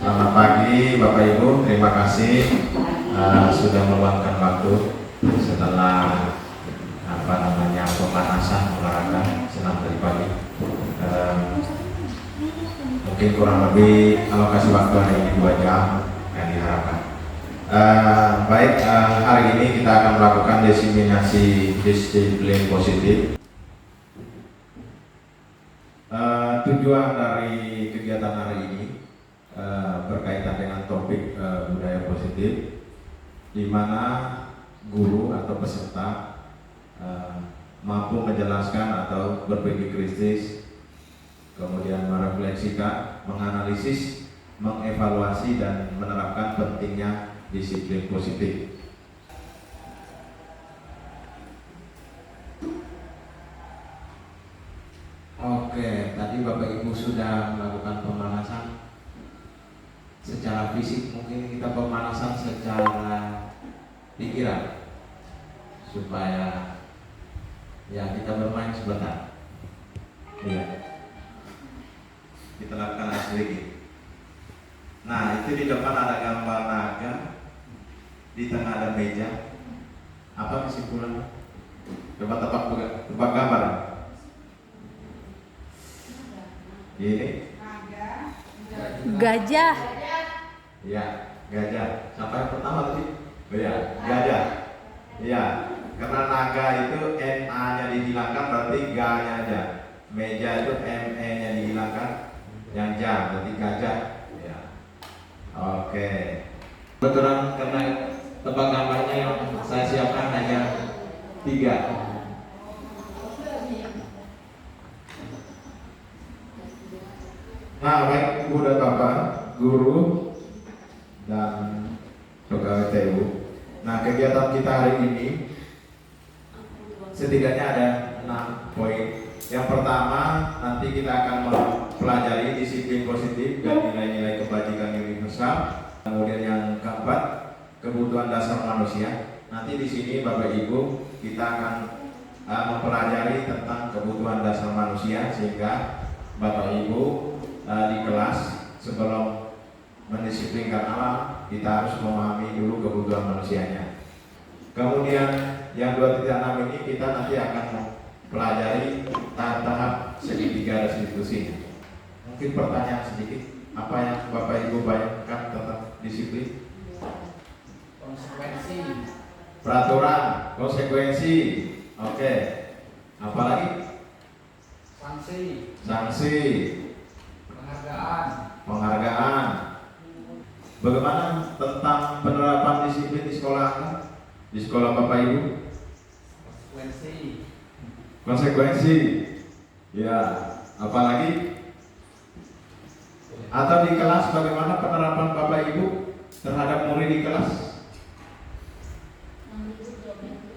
Selamat pagi Bapak Ibu, terima kasih sudah meluangkan waktu setelah pemanasan olahraga senam dari pagi. Mungkin kurang lebih alokasi waktu hari ini 2 jam yang diharapkan. Baik, hari ini kita akan melakukan diseminasi disiplin positif. Tujuan dari kegiatan hari ini berkaitan dengan topik budaya positif, di mana guru atau peserta mampu menjelaskan atau berpikir kritis, kemudian merefleksikan, menganalisis, mengevaluasi, dan menerapkan pentingnya disiplin positif. Oke, tadi Bapak Ibu sudah melakukan pemanasan secara fisik, mungkin kita pemanasan secara pikiran supaya ya kita bermain sebentar. Iya. Kita lakukan sedikit. Nah, itu di depan ada gambar naga, di tengah ada meja. Apa kesimpulannya? Coba tebak gambar. Ini gajah. Ya, gajah. Siapa yang pertama tadi? Oh ya, gajah. Iya, karena naga itu NA-nya dihilangkan, berarti G-nya aja. Meja itu ME-nya dihilangkan, yang ja berarti gajah. Ya. Oke. Kebetulan karena tebak gambarnya yang saya siapkan hanya 3. Nah, baik Ibu dan Bapak, guru dan pegawai TU. Nah, kegiatan kita hari ini setidaknya ada 6 poin. Yang pertama, nanti kita akan mempelajari disiplin positif dan nilai-nilai kebajikan universal. Kemudian yang keempat, kebutuhan dasar manusia. Nanti di sini Bapak Ibu kita akan mempelajari tentang kebutuhan dasar manusia, sehingga Bapak Ibu di kelas sebelum mendisiplinkan alam, kita harus memahami dulu kebutuhan manusianya. Kemudian yang 2.6 ini kita nanti akan pelajari tahap-tahap segitiga restitusi. Mungkin pertanyaan sedikit, apa yang Bapak Ibu bayangkan tentang disiplin? Konsekuensi, peraturan, konsekuensi. Oke. Apalagi? Sanksi, penghargaan. Bagaimana tentang penerapan disiplin di sekolah? Di sekolah Bapak Ibu? Konsekuensi. Ya, apalagi? Atau di kelas bagaimana penerapan Bapak Ibu terhadap murid di kelas?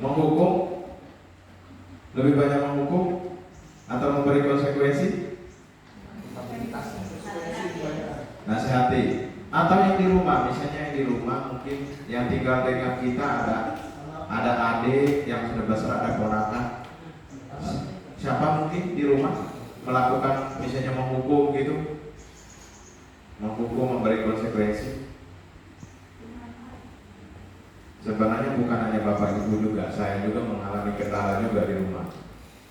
Menghukum? Lebih banyak menghukum atau memberi konsekuensi? Nasihati. Atau yang di rumah, misalnya yang di rumah mungkin yang tinggal dengan kita ada adik yang sudah besar, ada ponakan. Siapa mungkin di rumah melakukan misalnya menghukum gitu, menghukum, memberi konsekuensi. Sebenarnya bukan hanya Bapak Ibu juga, saya juga mengalami kendala juga di rumah.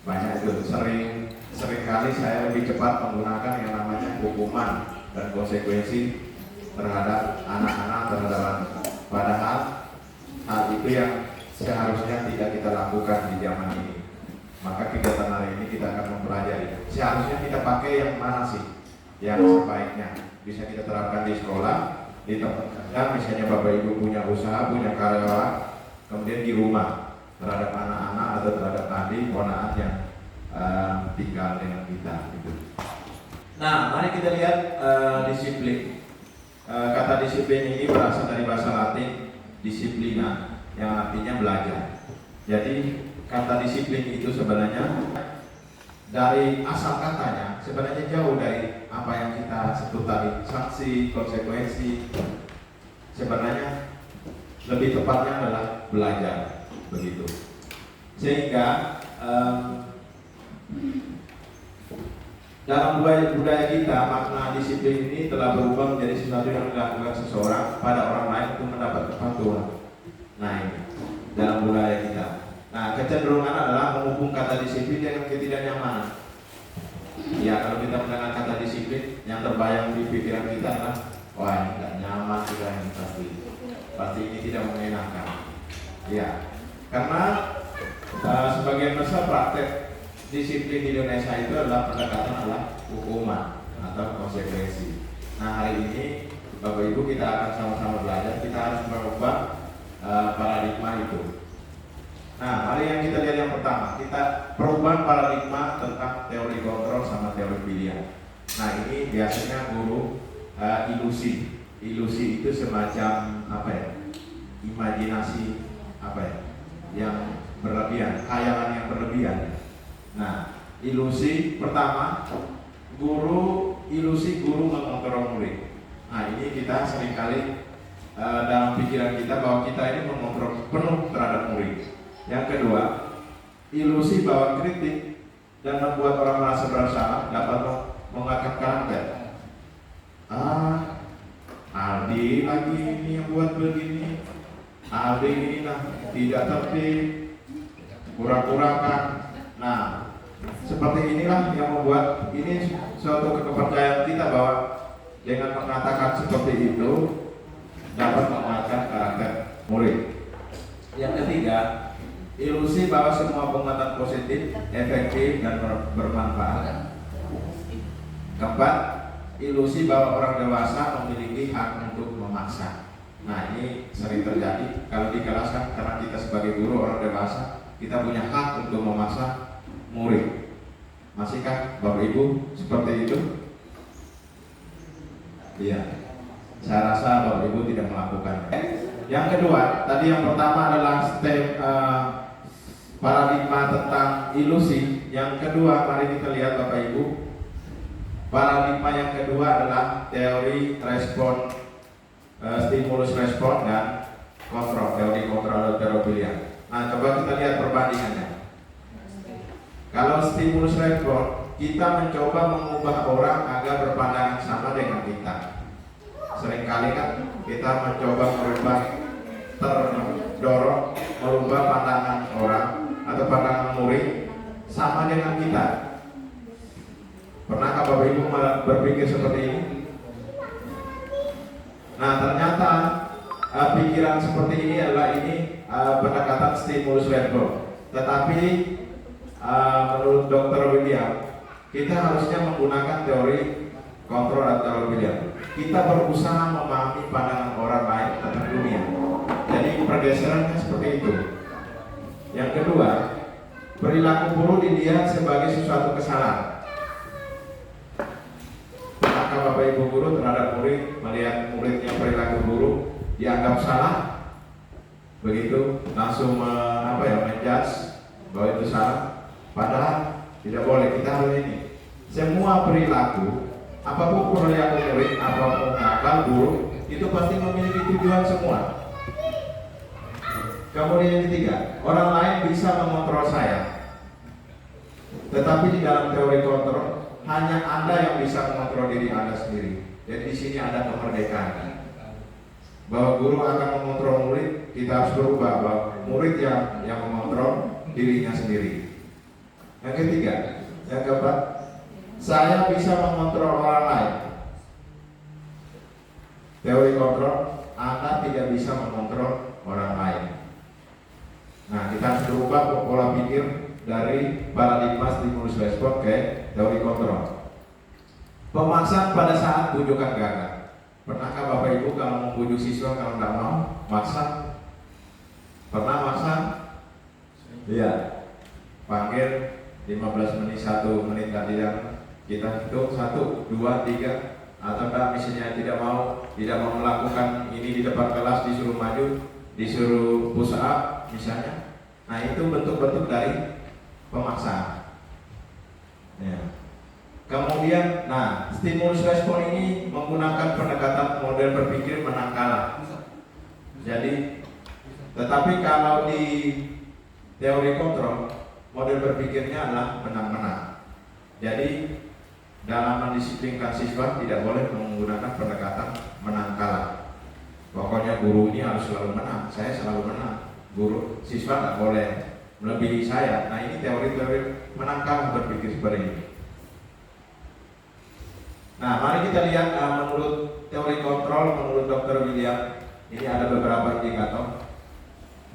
Banyak itu, sering kali saya lebih cepat menggunakan yang namanya hukuman dan konsekuensi terhadap anak-anak, terhadap anak. Padahal hal itu yang seharusnya tidak kita lakukan di zaman ini. Maka kegiatan hari ini kita akan mempelajari seharusnya kita pakai yang mana sih yang sebaiknya bisa kita terapkan di sekolah, di tempat kerja, misalnya Bapak Ibu punya usaha, punya karyawan, kemudian di rumah terhadap anak-anak atau terhadap adik ponakan yang tinggal dengan kita gitu. Nah, mari kita lihat disiplin. Kata disiplin ini berasal dari bahasa Latin disiplina, yang artinya belajar. Jadi kata disiplin itu sebenarnya dari asal katanya sebenarnya jauh dari apa yang kita sebut tadi, sanksi, konsekuensi. Sebenarnya lebih tepatnya adalah belajar, begitu. Sehingga Dalam budaya kita, makna disiplin ini telah berubah menjadi sesuatu yang dilakukan seseorang pada orang lain untuk mendapat kepatuhan. Nah, ini dalam budaya kita. Nah, kecenderungan adalah menghubung kata disiplin dengan ketidaknyamanan. Ya, kalau kita mendengar kata disiplin, yang terbayang di pikiran kita adalah, wah, ini tidak nyaman juga ini pasti ini tidak mengenakan. Ya, karena sebagian besar praktek disiplin di Indonesia itu adalah pendekatan adalah hukuman atau konsekuensi. Nah, hari ini Bapak Ibu kita akan sama-sama belajar, kita harus merubah paradigma itu. Nah, mari yang kita lihat yang pertama, kita perubahan paradigma tentang teori kontrol sama teori pilihan. Nah, ini biasanya guru ilusi. Ilusi itu semacam apa ya? Imajinasi apa ya? Yang berlebihan, khayalan yang berlebihan. Nah, ilusi pertama, ilusi guru mengontrol murid. Nah, ini kita seringkali dalam pikiran kita bahwa kita ini mengontrol penuh terhadap murid. Yang kedua, ilusi bahwa kritik dan membuat orang merasa bersalah dapat mengangkat karakter. Aldi lagi ini yang buat begini, Aldi ini tidak tertib, kurang-kurangkan. Nah, seperti inilah yang membuat ini suatu kepercayaan kita bahwa dengan mengatakan seperti itu dapat menguatkan karakter murid. Yang ketiga, ilusi bahwa semua penguatan positif, efektif dan bermanfaat. Keempat, ilusi bahwa orang dewasa memiliki hak untuk memaksa. Nah, ini sering terjadi kalau di kelas kan, karena kita sebagai guru orang dewasa, kita punya hak untuk memaksa murid. Masihkah Bapak Ibu seperti itu? Iya. Saya rasa Bapak Ibu tidak melakukan. Yang kedua, tadi yang pertama adalah paradigma tentang ilusi. Yang kedua, mari kita lihat Bapak Ibu. Paradigma yang kedua adalah teori respon, stimulus respon dan kontrol, teori kontrol dan teori pilihan. Nah, coba kita lihat perbandingannya. Kalau stimulus respon, kita mencoba mengubah orang agar berpandangan sama dengan kita. Seringkali kan kita mencoba terdorong merubah pandangan orang atau pandangan murid sama dengan kita. Pernahkah Bapak Ibu berpikir seperti ini? Nah, ternyata pikiran seperti ini adalah pendekatan stimulus respon. Tetapi menurut Dr. William, kita harusnya menggunakan teori kontrol atau teori pilihan. Kita berusaha memahami pandangan orang lain tentang dunia. Jadi pergeserannya seperti itu. Yang kedua, perilaku buruk dilihat sebagai sesuatu kesalahan. Maka Bapak Ibu guru terhadap murid melihat muridnya perilaku buruk dianggap salah, begitu langsung menjudge bahwa itu salah. Padahal tidak boleh. Kita harus ini. Semua perilaku, apapun perilaku murid, apapun nakal buruk, itu pasti memiliki tujuan semua. Kemudian yang ketiga, orang lain bisa mengontrol saya, tetapi di dalam teori kontrol hanya Anda yang bisa mengontrol diri Anda sendiri. Jadi di sini ada kemerdekaan. Bahwa guru akan mengontrol murid, kita harus berubah bahwa murid yang mengontrol dirinya sendiri. Yang ketiga, yang keempat, saya bisa mengontrol orang lain. Teori kontrol, Anda tidak bisa mengontrol orang lain. Nah, kita harus berubah pola pikir dari paradigma stimulus respon ke teori kontrol. Pemaksaan pada saat bujukan gagal. Pernahkah Bapak Ibu kalau membujuk siswa kalau tidak mau maksa? Pernah maksa? Iya. Panggil 15 menit, 1 menit gantian. Kita hitung 1, 2, 3. Atau enggak misalnya tidak mau melakukan ini di depan kelas, disuruh maju, disuruh push up misalnya. Nah, itu bentuk-bentuk dari pemaksaan. Ya. Kemudian, stimulus respon ini menggunakan pendekatan model berpikir menang kalah. Jadi, tetapi kalau di teori kontrol, model berpikirnya adalah menang-menang. Jadi, dalam mendisiplinkan siswa tidak boleh menggunakan pendekatan menang kalah. Pokoknya guru ini harus selalu menang, saya selalu menang. Guru, siswa nggak boleh melebihi saya. Nah ini teori-teori menang kalah berpikir seperti ini. Nah mari kita lihat menurut teori kontrol, menurut Dr. William, ini ada beberapa indikator.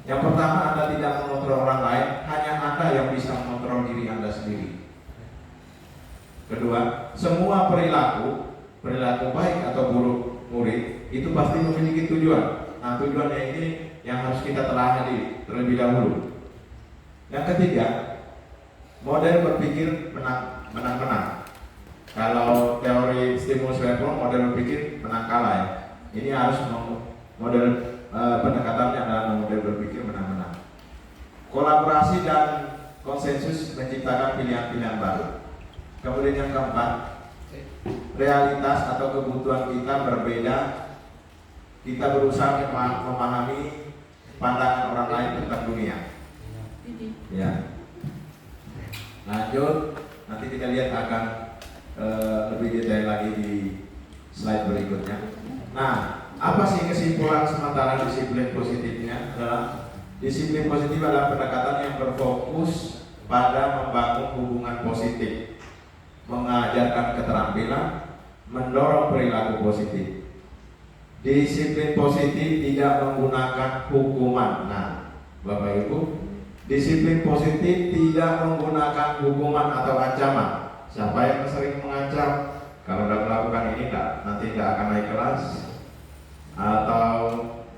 Yang pertama, Anda tidak mengontrol orang lain, hanya Anda yang bisa mengontrol diri Anda sendiri. Kedua, semua perilaku baik atau buruk murid itu pasti memiliki tujuan. Nah, tujuannya ini yang harus kita telahani terlebih dahulu. Yang ketiga, model berpikir menang-menang. Kalau teori stimulus respons, model berpikir menang kalah ya. Ini harus model pendekatannya adalah model berpikir menang-menang. Kolaborasi dan konsensus menciptakan pilihan-pilihan baru. Kemudian yang keempat, realitas atau kebutuhan kita berbeda. Kita berusaha memahami pandangan orang lain tentang dunia. Ya. Lanjut, nanti kita lihat akan lebih detail lagi di slide berikutnya. Nah, apa sih kesimpulan sementara disiplin positifnya? Adalah disiplin positif adalah pendekatan yang berfokus pada membangun hubungan positif, mengajarkan keterampilan, mendorong perilaku positif. Disiplin positif tidak menggunakan hukuman. Nah, Bapak Ibu, disiplin positif tidak menggunakan hukuman atau ancaman. Siapa yang sering mengancam, kalau tidak melakukan ini nanti tidak akan naik kelas, atau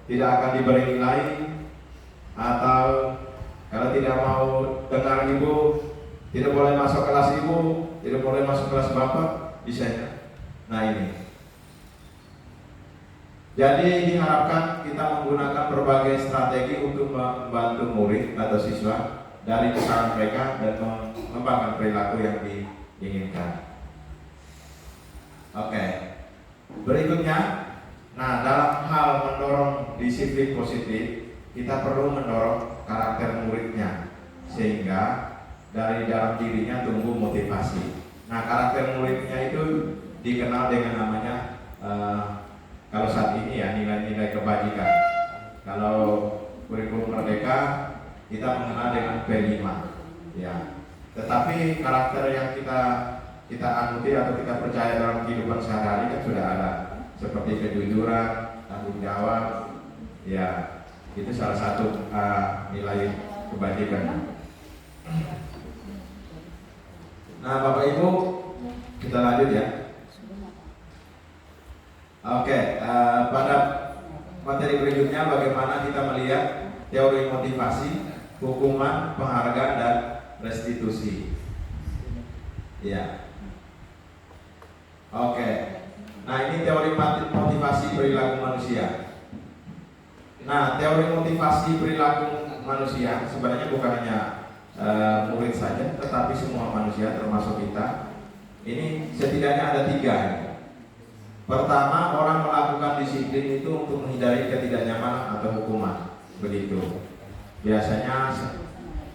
tidak akan diberi nilai, atau kalau tidak mau dengar ibu, tidak boleh masuk kelas ibu, tidak boleh masuk kelas bapak, bisa. Nah ini. Jadi diharapkan kita menggunakan berbagai strategi untuk membantu murid atau siswa dari kesalahan mereka dan mengembangkan perilaku yang diinginkan. Oke. Berikutnya, nah dalam hal mendorong disiplin positif, kita perlu mendorong karakter muridnya sehingga dari dalam dirinya tumbuh motivasi. Nah karakter muridnya itu dikenal dengan namanya kalau saat ini ya nilai-nilai kebajikan. Kalau kurikulum Merdeka kita mengenal dengan P5 ya. Tetapi karakter yang kita anuti atau kita percaya dalam kehidupan sehari-hari kan sudah ada, seperti kejujuran, tanggung jawab ya. Itu salah satu nilai kebajikan. Nah Bapak Ibu, kita lanjut ya. Oke, pada materi berikutnya bagaimana kita melihat teori motivasi, hukuman, penghargaan, dan restitusi. Ya. Oke. Nah ini teori motivasi perilaku manusia. Nah teori motivasi perilaku manusia sebenarnya bukan hanya murid saja, tetapi semua manusia termasuk kita. Ini setidaknya ada 3. Pertama, orang melakukan disiplin itu untuk menghindari ketidaknyamanan atau hukuman. Begitu. Biasanya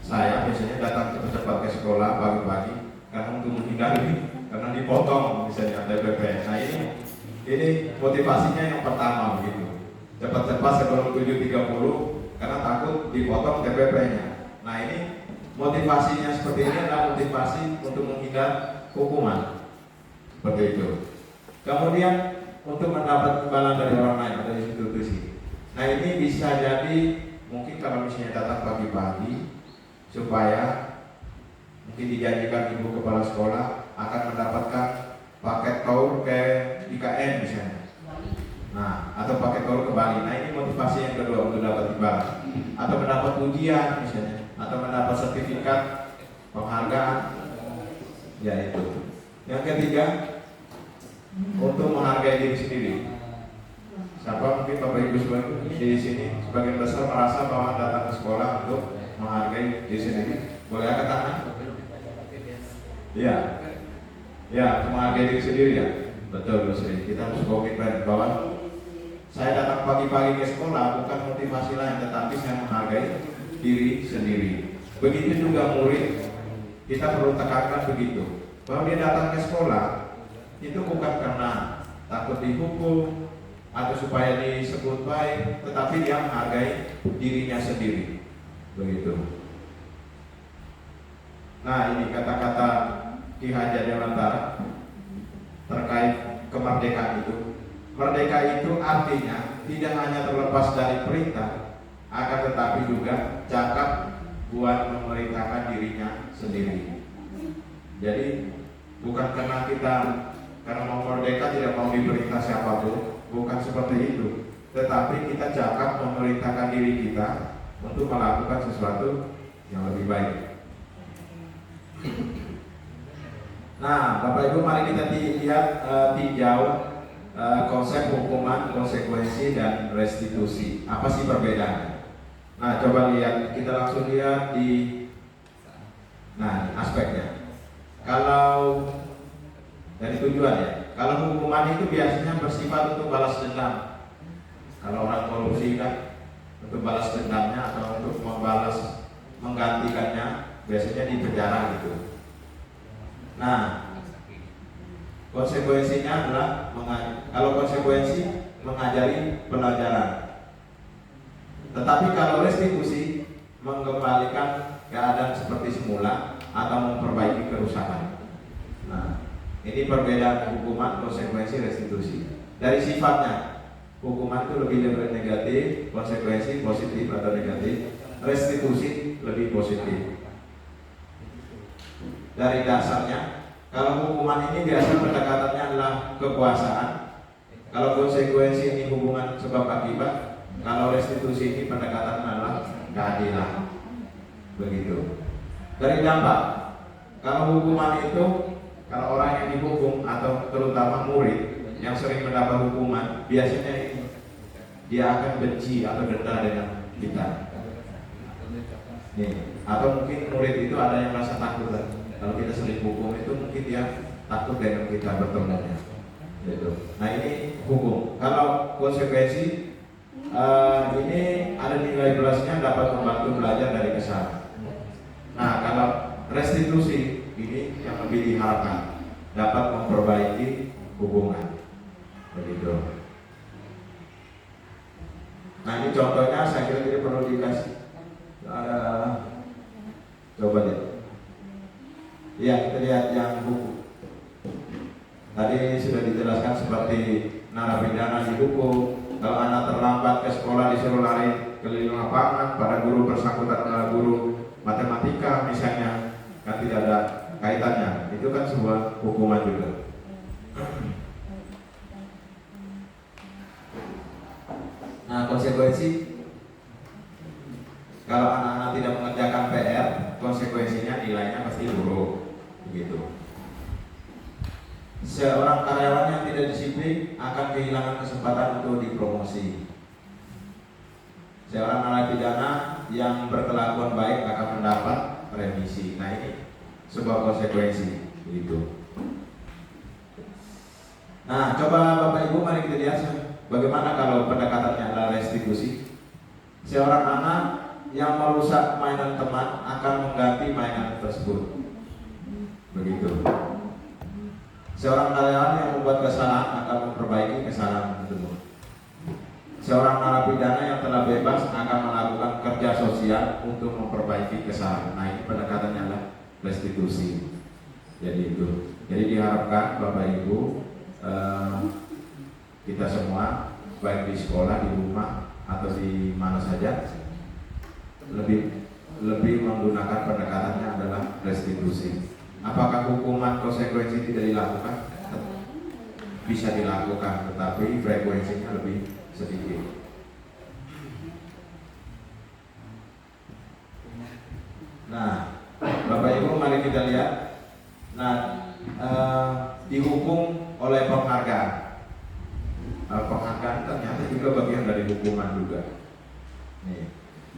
saya datang cepat-cepat ke sekolah pagi-pagi karena untuk menghindari, karena dipotong misalnya TPP. Nah ini motivasinya yang pertama begitu. Cepat-cepat sebelum 7.30 karena takut dipotong TPP-nya. Nah ini motivasinya seperti ini adalah motivasi untuk menghindar hukuman. Seperti itu. Kemudian untuk mendapat imbalan dari orang lain atau institusi. Nah ini bisa jadi mungkin kalau misalnya datang pagi-pagi supaya mungkin dijanjikan ibu kepala sekolah akan mendapatkan paket tour ke IKN misalnya. Nah atau paket tour ke Bali. Nah ini motivasi yang kedua untuk dapat imbalan. Atau mendapat ujian misalnya, atau mendapat sertifikat penghargaan. Ya itu. Yang ketiga, untuk menghargai diri sendiri. Siapa mungkin Bapak Ibu semua di sini sebagian besar merasa bahwa datang ke sekolah untuk menghargai diri sendiri. Boleh angkat tangan? Iya. Ya, menghargai diri sendiri ya. Betul, kita harus komitmen bahwa saya datang pagi-pagi ke sekolah bukan motivasi lain, tetapi saya menghargai diri sendiri. Begitu juga murid, kita perlu tekankan begitu. bahwa dia datang ke sekolah itu bukan karena takut dihukum atau supaya disebut baik, tetapi dia menghargai dirinya sendiri. Begitu. Nah, ini kata-kata Ki Hajar Dewantara terkait kemerdekaan itu. Merdeka itu artinya tidak hanya terlepas dari perintah, akan tetapi juga cakap buat memerintahkan dirinya sendiri. Jadi bukan karena mau merdeka tidak mau diperintah siapapun, bukan seperti itu. Tetapi kita cakap memerintahkan diri kita untuk melakukan sesuatu yang lebih baik. Nah, Bapak Ibu, mari kita lihat tinjau konsep hukuman, konsekuensi, dan restitusi. Apa sih perbedaannya? Nah, coba lihat, kita langsung lihat di aspeknya. Kalau dari tujuan ya, kalau hukuman itu biasanya bersifat untuk balas dendam. Kalau orang korupsi kan untuk balas dendamnya atau untuk menggantikannya, biasanya di penjara gitu. Nah, konsekuensinya adalah kalau konsekuensi mengajari pelajaran. Tetapi kalau restitusi mengembalikan keadaan seperti semula atau memperbaiki kerusakan. Nah, ini perbedaan hukuman, konsekuensi, restitusi. Dari sifatnya, hukuman itu lebih negatif, konsekuensi positif atau negatif, restitusi lebih positif. Dari dasarnya, kalau hukuman ini biasa pendekatannya adalah kekuasaan. Kalau konsekuensi ini hubungan sebab akibat. Kalau restitusi ini pendekatan adalah keadilan. Begitu. Dari dampak, kalau hukuman itu, kalau orang yang dihukum atau terutama murid yang sering mendapat hukuman, biasanya dia akan benci atau denda dengan kita. Nih, atau mungkin murid itu ada yang merasa takut. Kalau kita sering hukum itu mungkin dia takut dengan kita bertemunya. Gitu. Nah, ini hukum. Kalau konsekuensi ini ada nilai plusnya, dapat membantu belajar dari kesalahan. Nah, kalau restitusi ini yang lebih diharapkan, dapat memperbaiki hubungan. Begitu. Nah, ini contohnya saya kira tidak perlu dikasih. Coba lihat. Ya, kita lihat yang hukum. Tadi sudah dijelaskan seperti narapidana dihukum. Kalau anak terlambat ke sekolah disuruh lari keliling lapangan, pada guru bersangkutan adalah guru matematika misalnya, kan tidak ada kaitannya. Itu kan sebuah hukuman juga. Nah, konsekuensi kalau anak-anak tidak mengerjakan PR, konsekuensinya nilainya pasti buruk. Begitu. Seorang karyawan yang tidak disiplin akan kehilangan kesempatan untuk dipromosi. Seorang narapidana yang berkelakuan baik akan mendapat remisi. Nah, ini sebuah konsekuensi. Begitu. Nah, coba Bapak Ibu mari kita lihat bagaimana kalau pendekatannya adalah restitusi. Seorang anak yang merusak mainan teman akan mengganti mainan tersebut. Begitu. Seorang karyawan yang membuat kesalahan akan memperbaiki kesalahan tersebut. Seorang narapidana yang telah bebas akan melakukan kerja sosial untuk memperbaiki kesalahan. Nah, ini pendekatannya adalah restitusi. Jadi itu. Jadi diharapkan Bapak Ibu kita semua baik di sekolah, di rumah atau di mana saja lebih menggunakan pendekatannya adalah restitusi. Apakah hukuman konsekuensi tidak dilakukan? Bisa dilakukan, tetapi frekuensinya lebih sedikit. Nah, Bapak Ibu mari kita lihat. Nah, dihukum oleh penghargaan. Penghargaan ternyata juga bagian dari hukuman juga. Nih,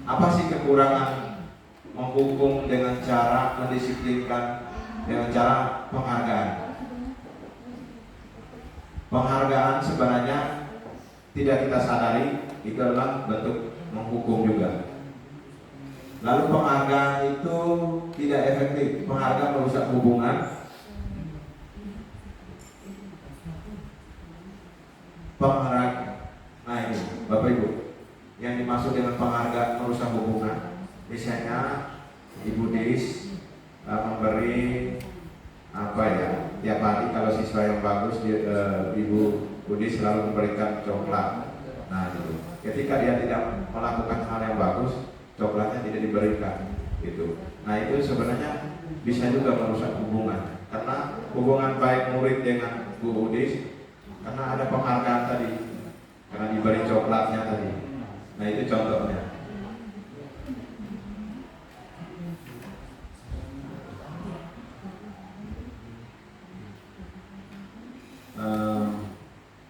apa sih kekurangan menghukum dengan cara mendisiplinkan, dengan cara penghargaan? Penghargaan sebenarnya tidak kita sadari itu adalah bentuk menghukum juga. Lalu penghargaan itu tidak efektif. Penghargaan merusak hubungan penghargaan. Nah ini Bapak Ibu, yang dimaksud dengan penghargaan merusak hubungan, misalnya Ibu Dis memberi apa ya, tiap hari kalau siswa yang bagus Ibu Budi selalu memberikan coklat. Nah itu, ketika dia tidak melakukan hal yang bagus, coklatnya tidak diberikan gitu. Nah itu sebenarnya bisa juga merusak hubungan, karena hubungan baik murid dengan Bu Udis karena ada penghargaan tadi, karena diberi coklatnya tadi. Nah itu contohnya.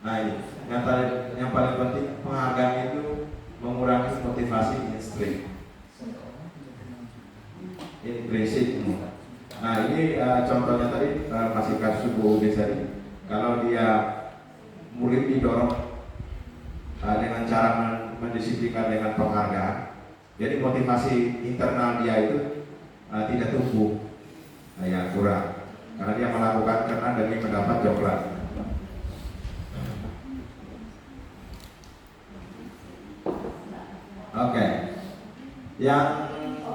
Nah ini yang paling penting, penghargaan itu mengurangi motivasi intrinsik. Nah ini contohnya tadi masih kasus Bu Udis tadi. Kalau dia murid didorong dengan cara mendisiplinkan dengan penghargaan, jadi motivasi internal dia itu tidak tumbuh, ya kurang, karena dia melakukan karena demi mendapat coklat. Oke. Yang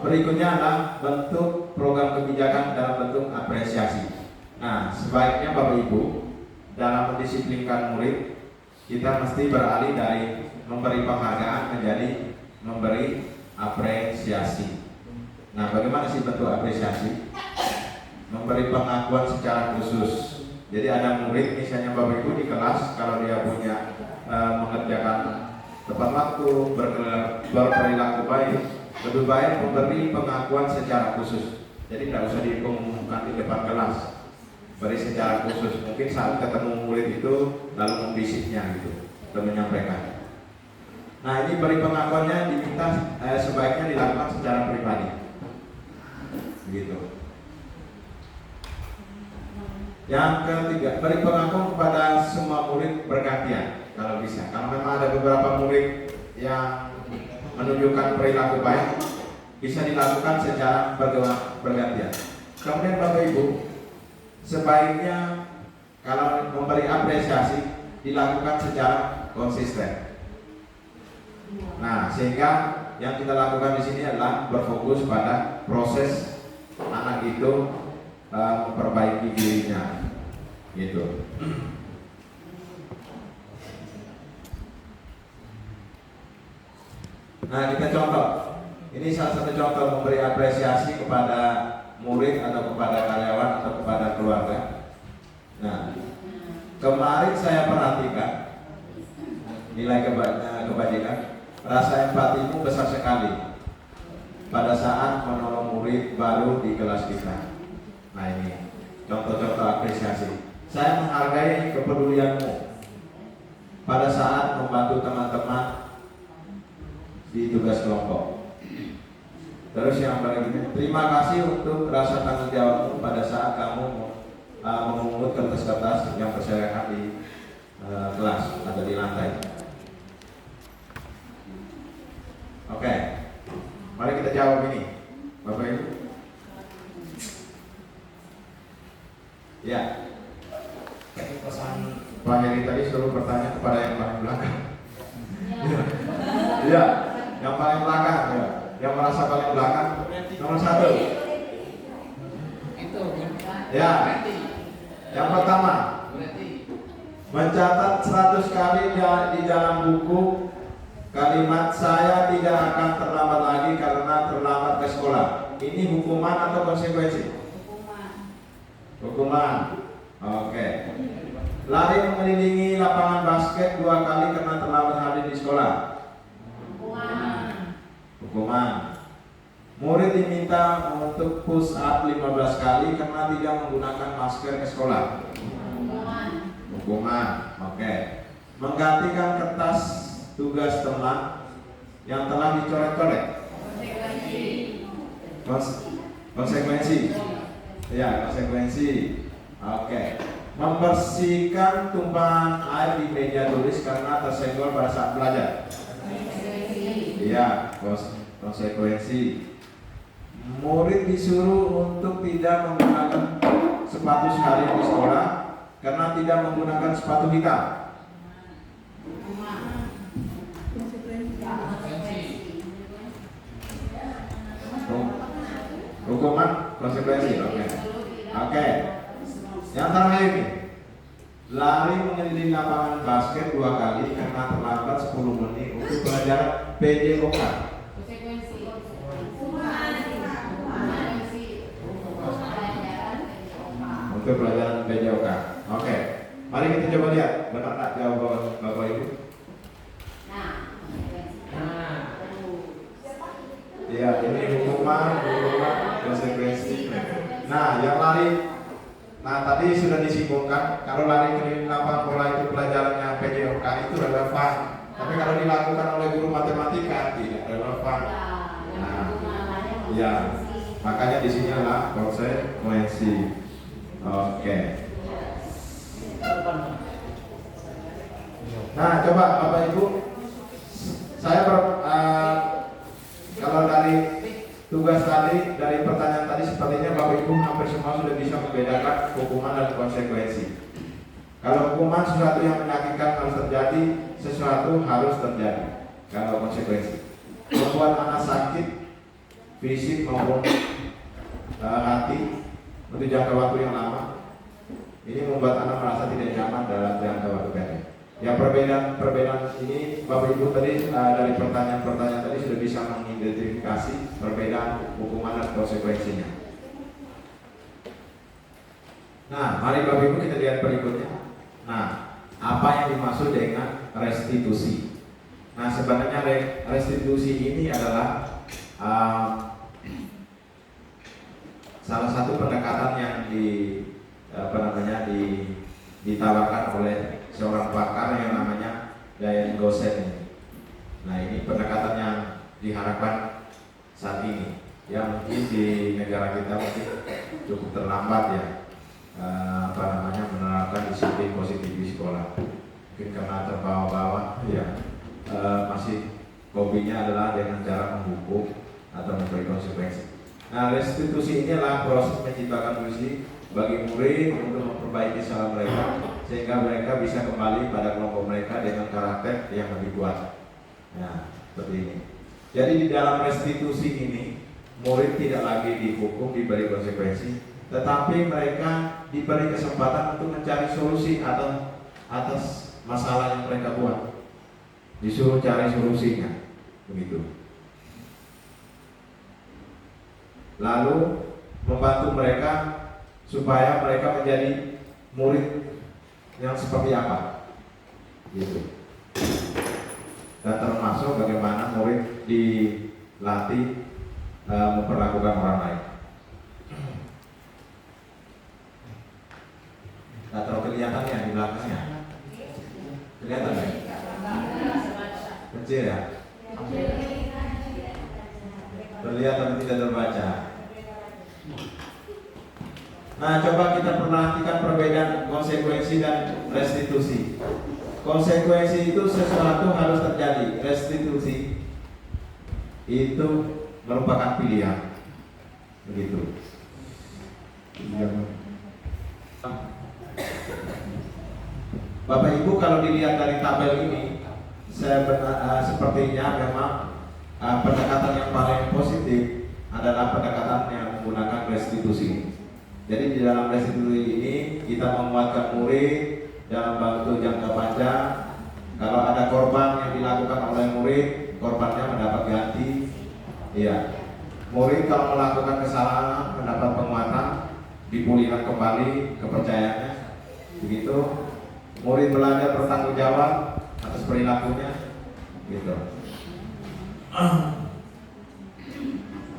berikutnya adalah bentuk program kebijakan dalam bentuk apresiasi. Nah, sebaiknya Bapak Ibu dalam mendisiplinkan murid, kita mesti beralih dari memberi penghargaan menjadi memberi apresiasi. Nah, bagaimana sih bentuk apresiasi? Memberi pengakuan secara khusus. Jadi ada murid misalnya Bapak Ibu di kelas, kalau dia punya mengerjakan tepat waktu, berperilaku baik, lebih baik memberi pengakuan secara khusus. Jadi tidak usah diumumkan di depan kelas, beri secara khusus. Mungkin saat ketemu murid itu lalu membisiknya gitu, dan menyampaikan. Nah ini beri pengakuannya diminta sebaiknya dilakukan secara pribadi, gitu. Yang ketiga, beri pengakuan kepada semua murid bergantian. Kalau bisa, kalau memang ada beberapa murid yang menunjukkan perilaku baik, bisa dilakukan secara bergantian. Kemudian Bapak Ibu, sebaiknya kalau memberi apresiasi dilakukan secara konsisten. Nah, sehingga yang kita lakukan di sini adalah berfokus pada proses anak itu memperbaiki dirinya, gitu. Nah kita contoh, ini salah satu contoh memberi apresiasi kepada murid atau kepada karyawan atau kepada keluarga. Nah kemarin saya perhatikan nilai kebajikan, rasa empatimu besar sekali pada saat menolong murid baru di kelas kita. Nah ini contoh-contoh apresiasi. Saya menghargai kepedulianmu pada saat membantu teman-teman di tugas kelompok. Terus yang berikutnya, terima kasih untuk rasa tanggung jawabmu pada saat kamu memungut kertas-kertas yang berserakan di kelas atau di lantai. Oke, mari kita jawab ini, Bapak Ibu. Ya, pesan Pak Heri tadi suruh bertanya kepada yang paling belakang. Ya. Yang paling belakang, ya. Yang merasa paling belakang, nomor 1. Ya. Yang pertama, mencatat 100 kali di dalam buku kalimat saya tidak akan terlambat lagi karena terlambat ke sekolah. Ini hukuman atau konsekuensi? Hukuman. Oke. Lari mengelilingi lapangan basket 2 kali karena terlambat hadir di sekolah. Hukuman. Murid diminta untuk push up 15 kali karena tidak menggunakan masker ke sekolah. Hukuman. Oke. Menggantikan kertas tugas teman yang telah dicoret-coret. Konsekuensi. Ya, konsekuensi. Oke. Membersihkan tumpahan air di meja tulis karena tersenggol pada saat belajar. Iya, konsekuensi. Murid disuruh untuk tidak menggunakan sepatu sehari di sekolah karena tidak menggunakan sepatu hitam. Hukuman konsekuensi. Oke. Yang terakhir nih, lari mengelilingi lapangan basket 2 kali karena terlambat 10 menit untuk pelajaran PJOK. Untuk pelajaran PJOK. Oke. Mari kita coba lihat benar tak jawaban Bapak Ibu. Ya, ini hukuman konsekuensi. Nah, yang lari, nah tadi sudah disimpulkan kalau lari keliling lapangan bola itu pelajarannya PJOK itu relevan. Tapi kalau dilakukan oleh guru matematika tidak relevan. Nah, ya, makanya di sini adalah konsekuensi. Oke. Nah, coba Bapak Ibu, saya kalau dari tugas tadi, dari pertanyaan tadi sepertinya Bapak Ibu hampir semua sudah bisa membedakan hukuman dan konsekuensi. Kalau hukuman sesuatu yang menyakitkan harus terjadi, sesuatu harus terjadi. Kalau konsekuensi membuat anak sakit fisik maupun hati untuk jangka waktu yang lama, ini membuat anak merasa tidak nyaman dalam jangka waktu pendek. Ya, perbedaan ini Bapak Ibu tadi dari pertanyaan-pertanyaan tadi sudah bisa mengidentifikasi perbedaan hukuman dan konsekuensinya. Nah, mari Bapak Ibu kita lihat berikutnya. Nah, apa yang dimaksud dengan restitusi? Nah, sebenarnya restitusi ini adalah salah satu pendekatan yang ditawarkan oleh seorang pakar yang namanya Diane Gosen. Nah, ini pendekatan yang diharapkan saat ini. Ya, mungkin di negara kita mungkin cukup terlambat ya, menerapkan disiplin positif di sekolah. Mungkin karena terbawa-bawa ya, masih hobinya adalah dengan cara menghukum atau memberi konsekuensi. Nah, restitusi ini adalah proses menciptakan solusi bagi murid untuk memperbaiki kesalahan mereka sehingga mereka bisa kembali pada kelompok mereka dengan karakter yang lebih kuat. Nah, seperti ini. Jadi di dalam restitusi ini murid tidak lagi dihukum, diberi konsekuensi, tetapi mereka diberi kesempatan untuk mencari solusi atas masalah yang mereka buat. Disuruh cari solusinya, begitu. Lalu membantu mereka supaya mereka menjadi murid yang seperti apa, gitu. Dan termasuk bagaimana murid dilatih memperlakukan orang lain. Nah, terlalu kelihatan ya di belakangnya, kelihatan ya? Kecil ya? Terlihat tapi tidak terbaca. Nah, coba kita perhatikan perbedaan konsekuensi dan restitusi. Konsekuensi itu sesuatu harus terjadi. Restitusi itu merupakan pilihan. Begitu. Bapak Ibu, kalau dilihat dari tabel ini, sepertinya memang pendekatan yang paling positif adalah pendekatan yang menggunakan restitusi. Jadi di dalam restitusi ini kita menguatkan murid dalam waktu jangka panjang. Kalau ada korban yang dilakukan oleh murid, korbannya mendapat ganti. Iya. Murid kalau melakukan kesalahan mendapat penguatan, dipulihkan kembali kepercayaannya. Begitu. Murid belajar bertanggung jawab atas perilakunya. Gitu.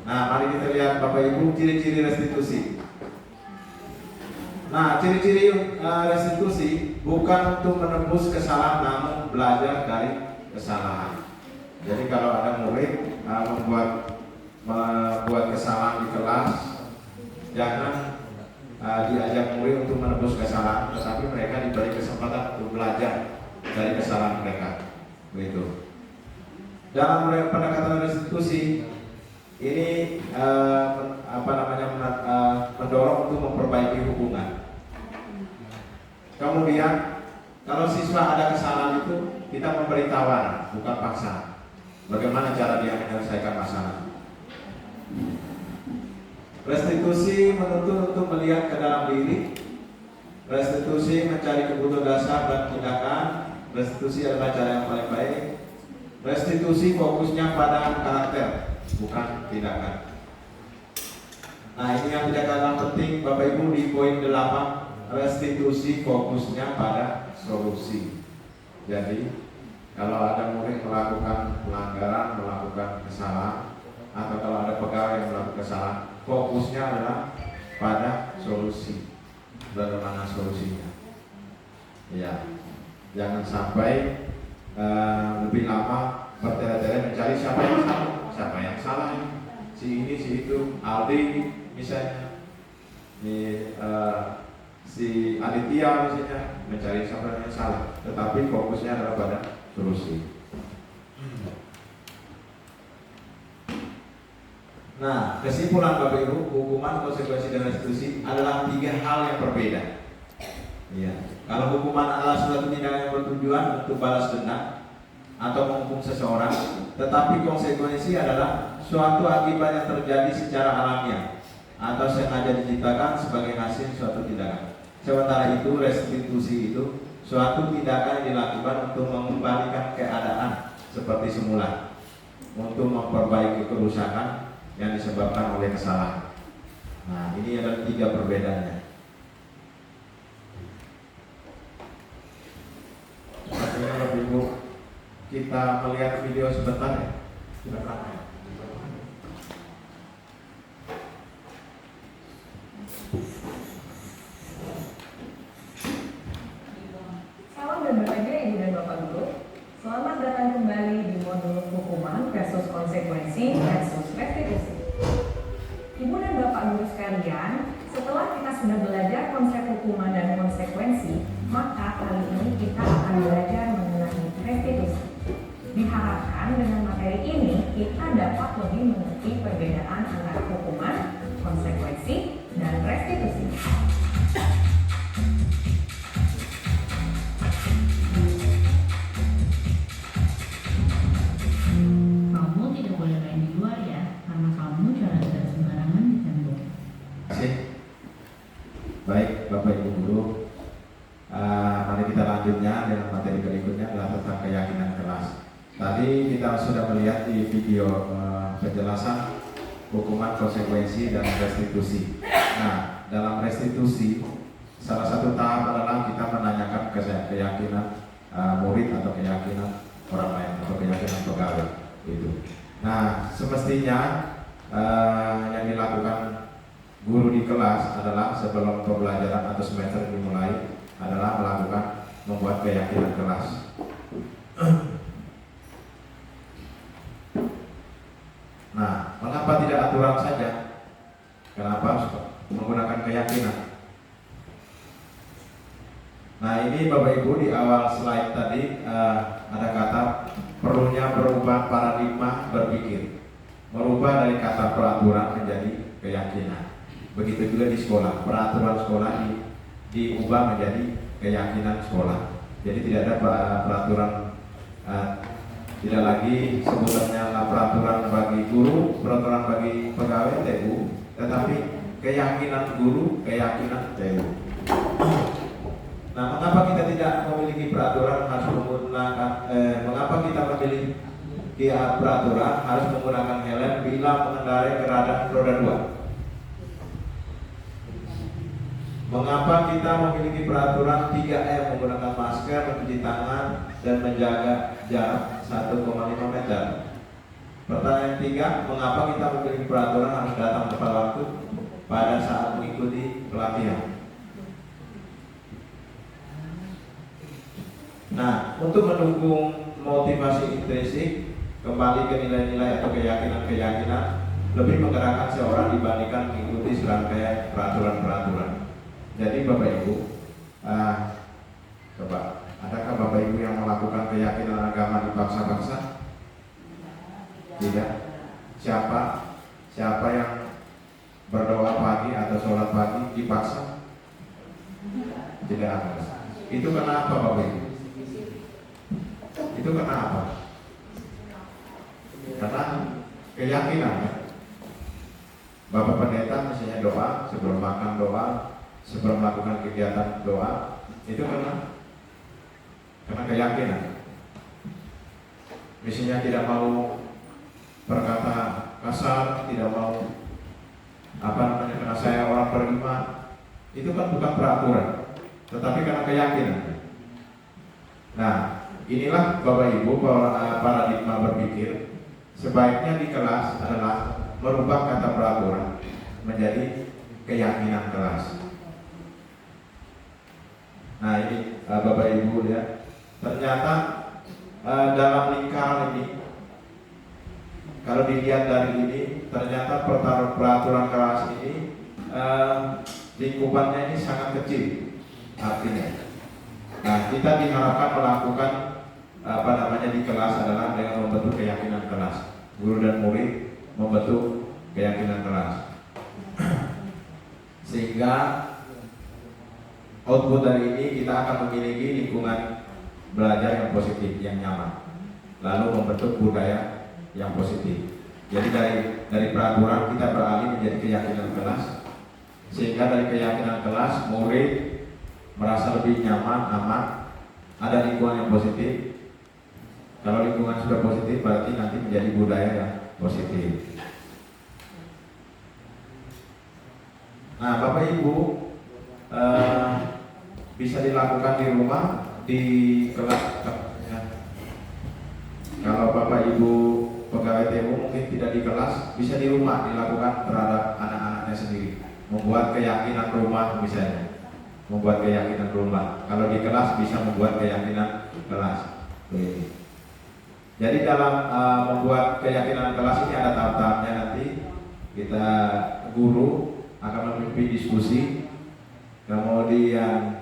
Nah, mari kita lihat Bapak Ibu ciri-ciri restitusi. Nah, ciri-ciri restitusi bukan untuk menebus kesalahan, namun belajar dari kesalahan. Jadi kalau ada murid membuat kesalahan di kelas, jangan diajak murid untuk menebus kesalahan, tetapi mereka diberi kesempatan untuk belajar dari kesalahan mereka. Begitu. Dalam pendekatan restitusi ini mendorong untuk memperbaiki hubungan. Kemudian Kalau siswa ada kesalahan itu kita memberi tawaran, bukan paksa. Bagaimana cara dia menyelesaikan masalah? Restitusi menuntut untuk melihat ke dalam diri. Restitusi mencari kebutuhan dasar dan tindakan. Restitusi adalah cara yang paling baik. Restitusi fokusnya pada karakter, bukan tindakan. Nah, ini yang tidak kalah penting Bapak Ibu di poin 8. Restitusi fokusnya pada solusi. Jadi kalau ada murid melakukan pelanggaran, melakukan kesalahan, atau kalau ada pegawai yang melakukan kesalahan, fokusnya adalah pada solusi. Bagaimana solusinya? Ya, jangan sampai lebih lama bertele-tele mencari siapa yang salah, si ini, si itu, Aldi misalnya, si Aditya misalnya, mencari siapa yang salah, tetapi fokusnya adalah pada solusi. Nah, kesimpulan Bapak Ibu, hukuman, konsekuensi, dan restitusi adalah 3 hal yang berbeda. Ya. Kalau hukuman adalah suatu tindakan yang bertujuan untuk balas dendam atau menghukum seseorang, tetapi konsekuensi adalah suatu akibat yang terjadi secara alamiah atau sengaja diciptakan sebagai hasil suatu tindakan. Sementara itu, restitusi itu suatu tindakan yang dilakukan untuk mengembalikan keadaan seperti semula, untuk memperbaiki kerusakan yang disebabkan oleh kesalahan. Nah, ini adalah 3 perbedaannya. Sepertinya Bapak Ibu, kita melihat video sebentar ya. Silakan. Salam dan berbahagia Ibu dan Bapak Guru. Selamat datang kembali di modul hukuman versus konsekuensi versus restitusi. Ibu dan Bapak Guru sekalian, setelah kita sudah belajar konsep hukuman dan konsekuensi, maka kali ini kita akan belajar mengenai restitusi. Diharapkan dengan materi ini kita dapat lebih mengerti perbedaan antara hukuman, konsekuensi, dan restitusi. Kamu tidak boleh main di luar ya, karena kamu jalan-jalan sembarangan di tembok. Terima kasih. Baik Bapak Ibu Guru, mari kita lanjutnya dengan materi berikutnya adalah tentang keyakinan kelas. Tadi kita sudah melihat di video penjelasan hukuman, konsekuensi, dan restitusi. Nah, dalam restitusi salah satu tahap adalah kita menanyakan keyakinan murid atau keyakinan orang lain atau keyakinan pegawai itu. Nah, semestinya yang dilakukan guru di kelas adalah sebelum pembelajaran atau semester dimulai adalah membuat keyakinan kelas. Nah, mengapa tidak aturan saja? Kenapa harus menggunakan keyakinan? Nah, ini Bapak Ibu di awal slide tadi ada kata perlunya berubah paradigma berpikir, merubah dari kata peraturan menjadi keyakinan. Begitu juga di sekolah, peraturan sekolah diubah menjadi keyakinan sekolah. Jadi tidak ada peraturan, tidak lagi sebutannya peraturan bagi guru, peraturan bagi pegawai TU, tetapi keyakinan guru, keyakinan TU. Nah, mengapa kita tidak memiliki peraturan harus menggunakan mengapa kita memiliki peraturan harus menggunakan helm bila mengendarai kendaraan roda 2? Mengapa kita memiliki peraturan 3M menggunakan masker, mencuci tangan, dan menjaga jarak 1,5 meter? Pertanyaan 3, mengapa kita memiliki peraturan harus datang tepat waktu pada saat mengikuti pelatihan? Nah, untuk mendukung motivasi intrinsik, kembali ke nilai-nilai atau keyakinan-keyakinan, lebih menggerakkan seorang dibandingkan mengikuti serangkaian peraturan-peraturan. Jadi Bapak Ibu, coba, adakah Bapak Ibu yang melakukan keyakinan agama dipaksa-paksa? Tidak. Siapa yang berdoa pagi atau sholat pagi dipaksa? Tidak ada. Itu karena apa Bapak Ibu? Itu karena apa? Karena keyakinan ya. Bapak pendeta misalnya doa, sebelum makan doa, sebelum melakukan kegiatan doa, itu karena keyakinan. Misalnya tidak mau berkata kasar, tidak mau karena saya orang beriman, itu kan bukan peraturan, tetapi karena keyakinan. Nah, inilah Bapak Ibu paradigma berpikir sebaiknya di kelas adalah merubah kata peraturan menjadi keyakinan kelas. Nah ini Bapak Ibu ya, ternyata dalam lingkaran ini, kalau dilihat dari ini, ternyata peraturan kelas ini lingkupannya ini sangat kecil artinya. Nah kita diharapkan melakukan di kelas adalah dengan membentuk keyakinan kelas. Guru dan murid membentuk keyakinan kelas, sehingga output dari ini kita akan memiliki lingkungan belajar yang positif, yang nyaman, lalu membentuk budaya yang positif. Jadi dari peraturan kita beralih menjadi keyakinan kelas, sehingga dari keyakinan kelas murid merasa lebih nyaman, aman, ada lingkungan yang positif. Kalau lingkungan sudah positif berarti nanti menjadi budaya yang positif. Nah Bapak Ibu bisa dilakukan di rumah, di kelas ya. Kalau Bapak Ibu pegawai TU mungkin tidak di kelas, bisa di rumah dilakukan terhadap anak-anaknya sendiri. Membuat keyakinan rumah misalnya, membuat keyakinan rumah. Kalau di kelas bisa membuat keyakinan kelas. Begitu. Jadi dalam membuat keyakinan kelas ini ada tahap-tahapnya. Nanti kita guru akan memimpin diskusi, kemudian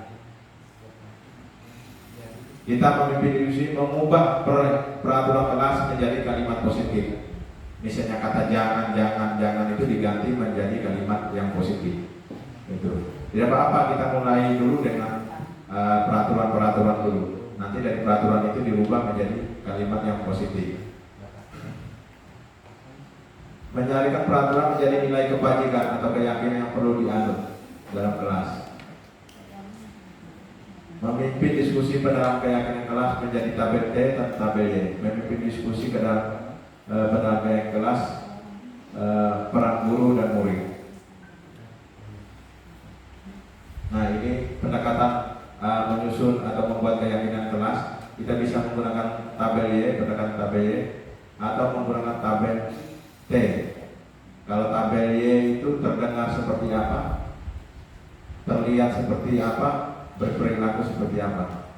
kita memimpin diskusi mengubah peraturan kelas menjadi kalimat positif. Misalnya kata jangan itu diganti menjadi kalimat yang positif. Itu tidak apa-apa, kita mulai dulu dengan peraturan-peraturan dulu. Nanti dari peraturan itu dirubah menjadi kalimat yang positif. Menyalikan peraturan menjadi nilai kebajikan atau keyakinan yang perlu dianut dalam kelas. Memimpin diskusi dalam keyakinan kelas menjadi tabel T dan tabel Y. Memimpin diskusi ke dalam keyakinan kelas, peran guru dan murid. Nah ini pendekatan menyusun atau membuat keyakinan kelas. Kita bisa menggunakan tabel Y, pendekatan tabel Y, atau menggunakan tabel T. Kalau tabel Y itu terdengar seperti apa, terlihat seperti apa, berperilaku seperti apa.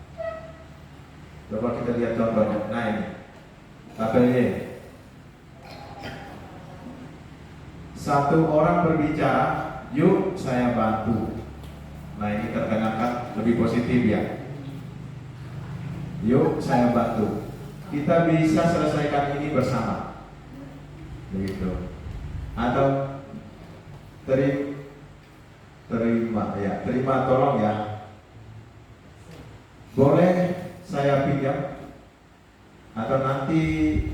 Coba kita lihat contohnya. Nah ini tabel Y. Satu orang berbicara, yuk saya bantu. Nah ini terdengarkan lebih positif ya. Yuk saya bantu. Kita bisa selesaikan ini bersama. Begitu. Atau terima tolong ya. Boleh saya pinjam? Atau nanti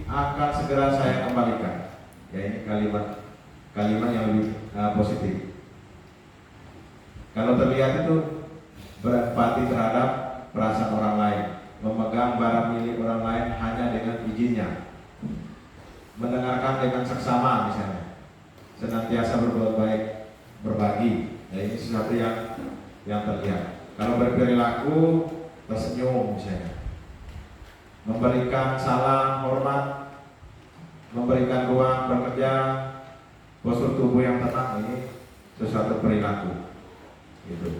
akan segera saya kembalikan. Ya ini kalimat yang lebih positif. Kalau terlihat itu berempati terhadap perasaan orang lain, memegang barang milik orang lain hanya dengan izinnya, mendengarkan dengan seksama misalnya, senantiasa berbuat baik, berbagi. Ya ini sesuatu yang terlihat. Kalau berperilaku tersenyum misalnya, memberikan salam hormat, memberikan ruang bekerja, postur tubuh yang tenang, ini sesuatu perilaku. Gitu.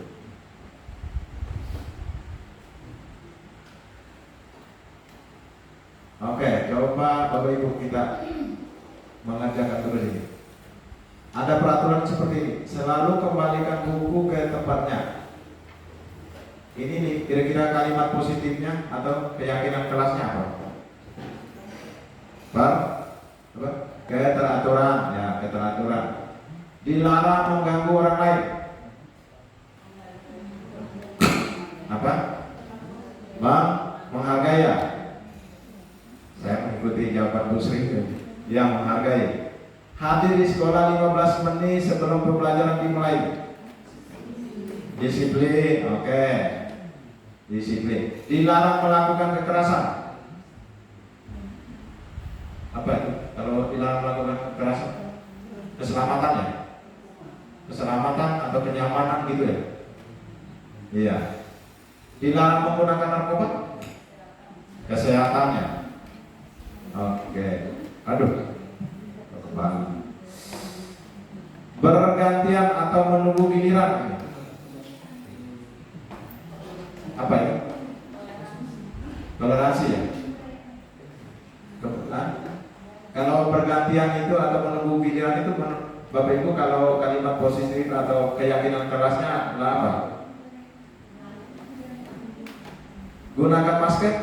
Oke, coba Bapak Ibu kita mengerjakan terus ini. Ada peraturan seperti ini. Selalu kembalikan buku ke tempatnya. Ini nih, kira-kira kalimat positifnya atau keyakinan kelasnya apa? Apa? Keteraturan, ya keteraturan. Dilarang mengganggu orang lain. Apa? Menghargai ya. Saya mengikuti jawaban Bu Sri. Yang menghargai. Hadir di sekolah 15 menit sebelum pembelajaran dimulai. Disiplin, oke. Disiplin. Dilarang melakukan kekerasan. Apa itu? Kalau dilarang melakukan kekerasan, keselamatan ya? Keselamatan atau kenyamanan gitu ya? Iya. Dilarang menggunakan narkoba? Kesehatannya. Oke. Aduh. Kembali. Bergantian atau menunggu giliran. Apa itu? Toleransi ya? Kalau bergantian itu atau menunggu giliran itu, Bapak Ibu, kalau kalimat positif atau keyakinan kerasnya adalah apa? Gunakan masker,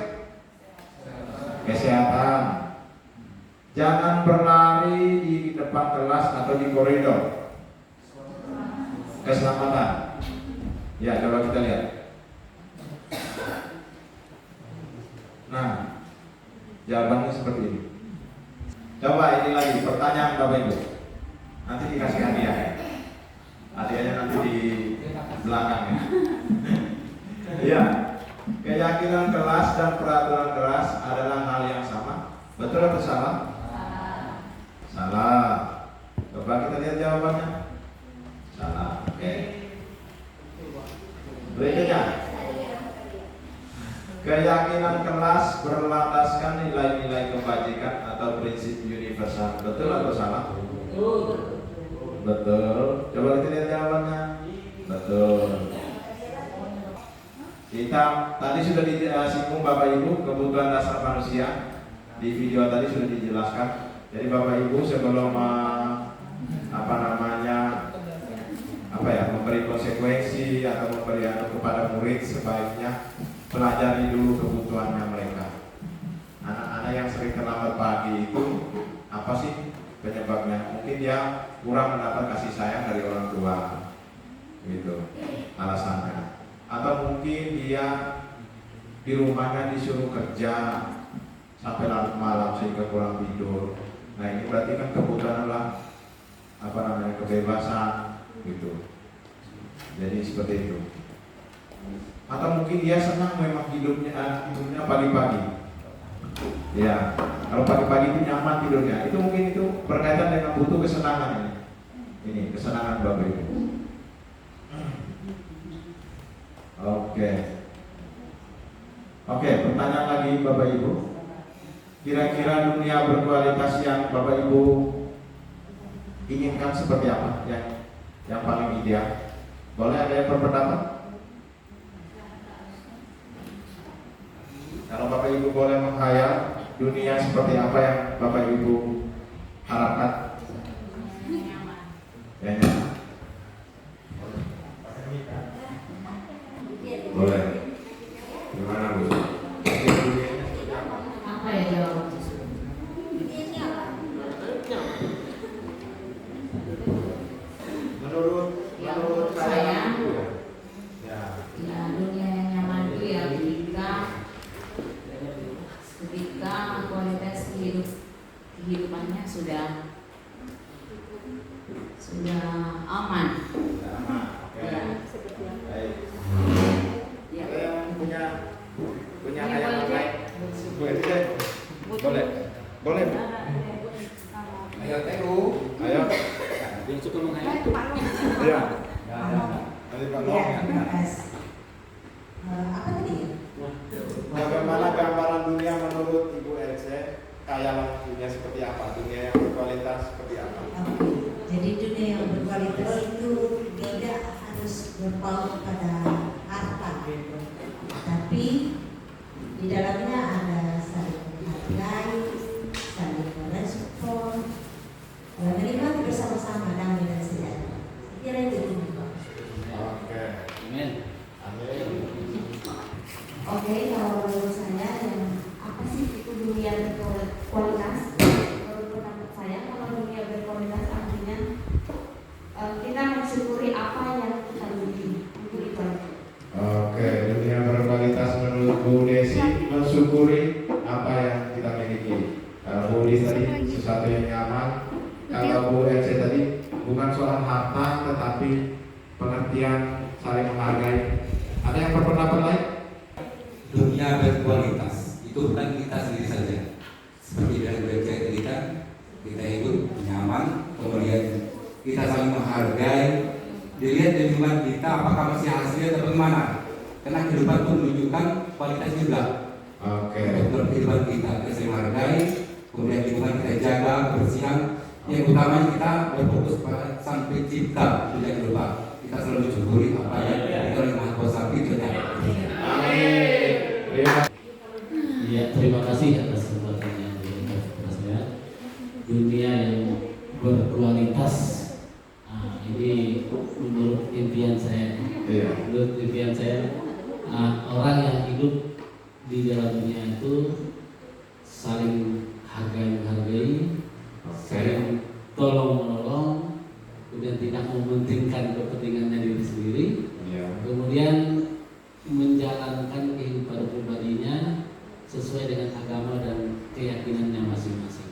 kesehatan. Jangan berlari di depan kelas atau di koridor. Keselamatan. Ya, coba kita lihat. Nah, jawabannya seperti ini. Coba ini lagi pertanyaan Bapak Ibu. Nanti dikasih hadiah ya. Hadiahnya nanti di belakang ya. Iya. Keyakinan kelas dan peraturan kelas adalah hal yang sama. Betul atau salah? Salah. Coba kita lihat jawabannya. Salah. Oke. Berikutnya. Keyakinan kelas berlandaskan nilai-nilai kebajikan atau prinsip universal. Betul atau salah? Betul. Coba kita lihat jawabannya. Betul. Kita tadi sudah disinggung Bapak Ibu kebutuhan dasar manusia. Di video tadi sudah dijelaskan. Jadi Bapak Ibu sebelum memberi konsekuensi atau memberi kepada murid, sebaiknya pelajari dulu kebutuhannya mereka. Anak-anak yang sering terlambat pagi itu apa sih penyebabnya? Mungkin dia kurang mendapat kasih sayang dari orang tua, gitu alasannya. Atau mungkin dia di rumahnya disuruh kerja sampai larut malam sehingga kurang tidur. Nah ini berarti kan kebutuhan adalah kebebasan, gitu. Jadi seperti itu. Atau mungkin dia senang memang hidupnya pagi-pagi. Ya, kalau pagi-pagi itu nyaman tidurnya. Itu mungkin itu berkaitan dengan butuh kesenangan ini. Ini kesenangan Bapak Ibu. Oke, pertanyaan lagi Bapak Ibu. Kira-kira dunia berkualitas yang Bapak Ibu inginkan seperti apa? Yang paling ideal? Boleh ada yang berpendapat? Kalau Bapak Ibu boleh menghayal dunia seperti apa yang Bapak Ibu harapkan? Ya, nyaman. Boleh. Gimana Bu? Apa ya jawabannya? Menurut saya, ya. ya dunia yang nyaman itu ya ketika kualitas kehidupannya sudah aman. Oke. Ya. Baik. Ya. Ada yang punya Ya, hayal boleh, lain? Boleh. Boleh. Ayo Teguh. Ayo. Yang suka menghayal itu. Iya. Tadi Pak Long. Apa tadi? Bagaimana gambaran dunia menurut Ibu Else? Khayalan dunia seperti apa? Dunia yang berkualitas seperti apa? Oke. Jadi dunia yang berkualitas itu tidak harus berpaut pada harta, tapi di dalamnya ada saling menghargai, saling merespon, menikmati bersama-sama damai dan sejahtera. Kira itu. Oke. Amin. Amin. Oke, kalau menurut saya yang apa sih itu dunia berkualitas? Menurut pendapat saya, kalau dunia berkualitas artinya kita mensyukuri apa yang kita miliki. Untuk itu aja. Oke, dunia berkualitas menurut Bu Desi apakah masih asli atau bagaimana? Karena kehidupan itu menunjukkan kualitas juga. Oke. Untuk kehidupan kita saling menghargai, kemudian lingkungan kita jaga, kebersihan. Yang utama kita berfokus pada Sang Pencipta, tidak lupa kita selalu syukuri apa yang kita oleh Maha Kuasa itu. Ya, terima kasih atas kesempatan yang diberikan kepada saya. Dunia yang berkualitas, ini menurut impian saya. Menurut impian saya, orang yang hidup di dalam dunia itu saling menghargai, saling tolong-menolong, kemudian tidak mementingkan kepentingannya diri sendiri, kemudian menjalankan kehidupan pribadinya sesuai dengan agama dan keyakinannya masing-masing.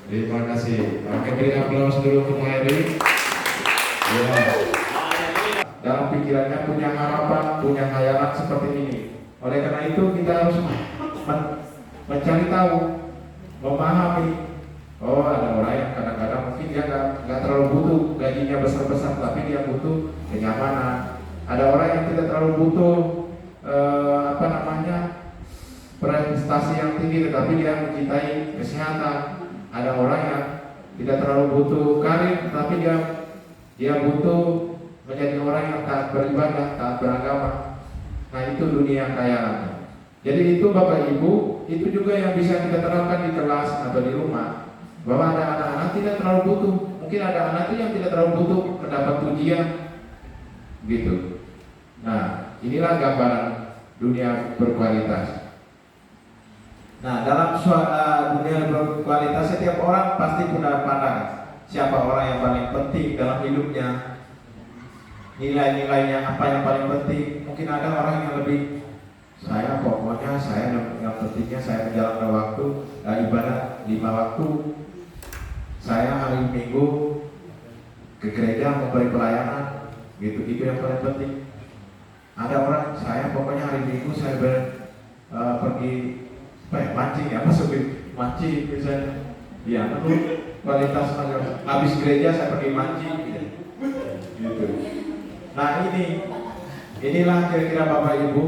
Terima kasih. Oke, beri aplaus dulu untuk Heri. Ya. Dalam pikirannya punya harapan, punya khayalan seperti ini. Oleh karena itu kita harus mencari tahu, memahami. Oh, ada orang yang kadang-kadang mungkin dia nggak terlalu butuh gajinya besar-besar, tapi dia butuh kenyamanan. Ada orang yang tidak terlalu butuh prestasi yang tinggi, tetapi dia mencintai kesehatan. Ada orang yang tidak terlalu butuh karir, tetapi dia butuh menjadi orang yang taat beribadah, taat beragama. Nah, itu dunia khayalannya. Jadi itu Bapak Ibu, itu juga yang bisa kita terapkan di kelas atau di rumah. Bahwa ada anak-anak tidak terlalu butuh, mungkin ada anak itu yang tidak terlalu butuh mendapat pujian, gitu. Nah, inilah gambaran dunia berkualitas. Nah, dalam dunia berkualitas setiap orang pasti punya pandangan. Siapa orang yang paling penting dalam hidupnya, nilai-nilainya apa yang paling penting. Mungkin ada orang yang lebih, saya yang pentingnya saya menjalankan waktu ibadah 5 waktu. Saya hari Minggu ke gereja memberi pelayanan, gitu. Itu yang paling penting. Ada orang, saya pokoknya hari Minggu saya pergi mancing, mancing misalnya. Ya, menurut kualitas habis gereja saya pergi mancing, gitu. Nah, inilah kira-kira Bapak Ibu,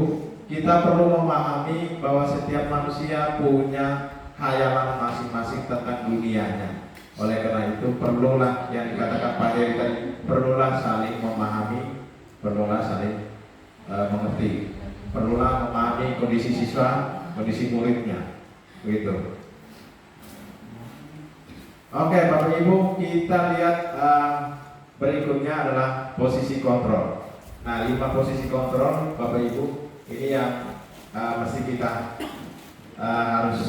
kita perlu memahami bahwa setiap manusia punya khayalan masing-masing tentang dunianya. Oleh karena itu perlulah yang dikatakan Pak Heri tadi, perlulah saling memahami, perlulah saling mengerti, perlulah memahami kondisi siswa, kondisi muridnya, begitu. Oke, Bapak Ibu, kita lihat berikutnya adalah posisi kontrol. Nah, 5 posisi kontrol, Bapak Ibu, ini yang mesti kita harus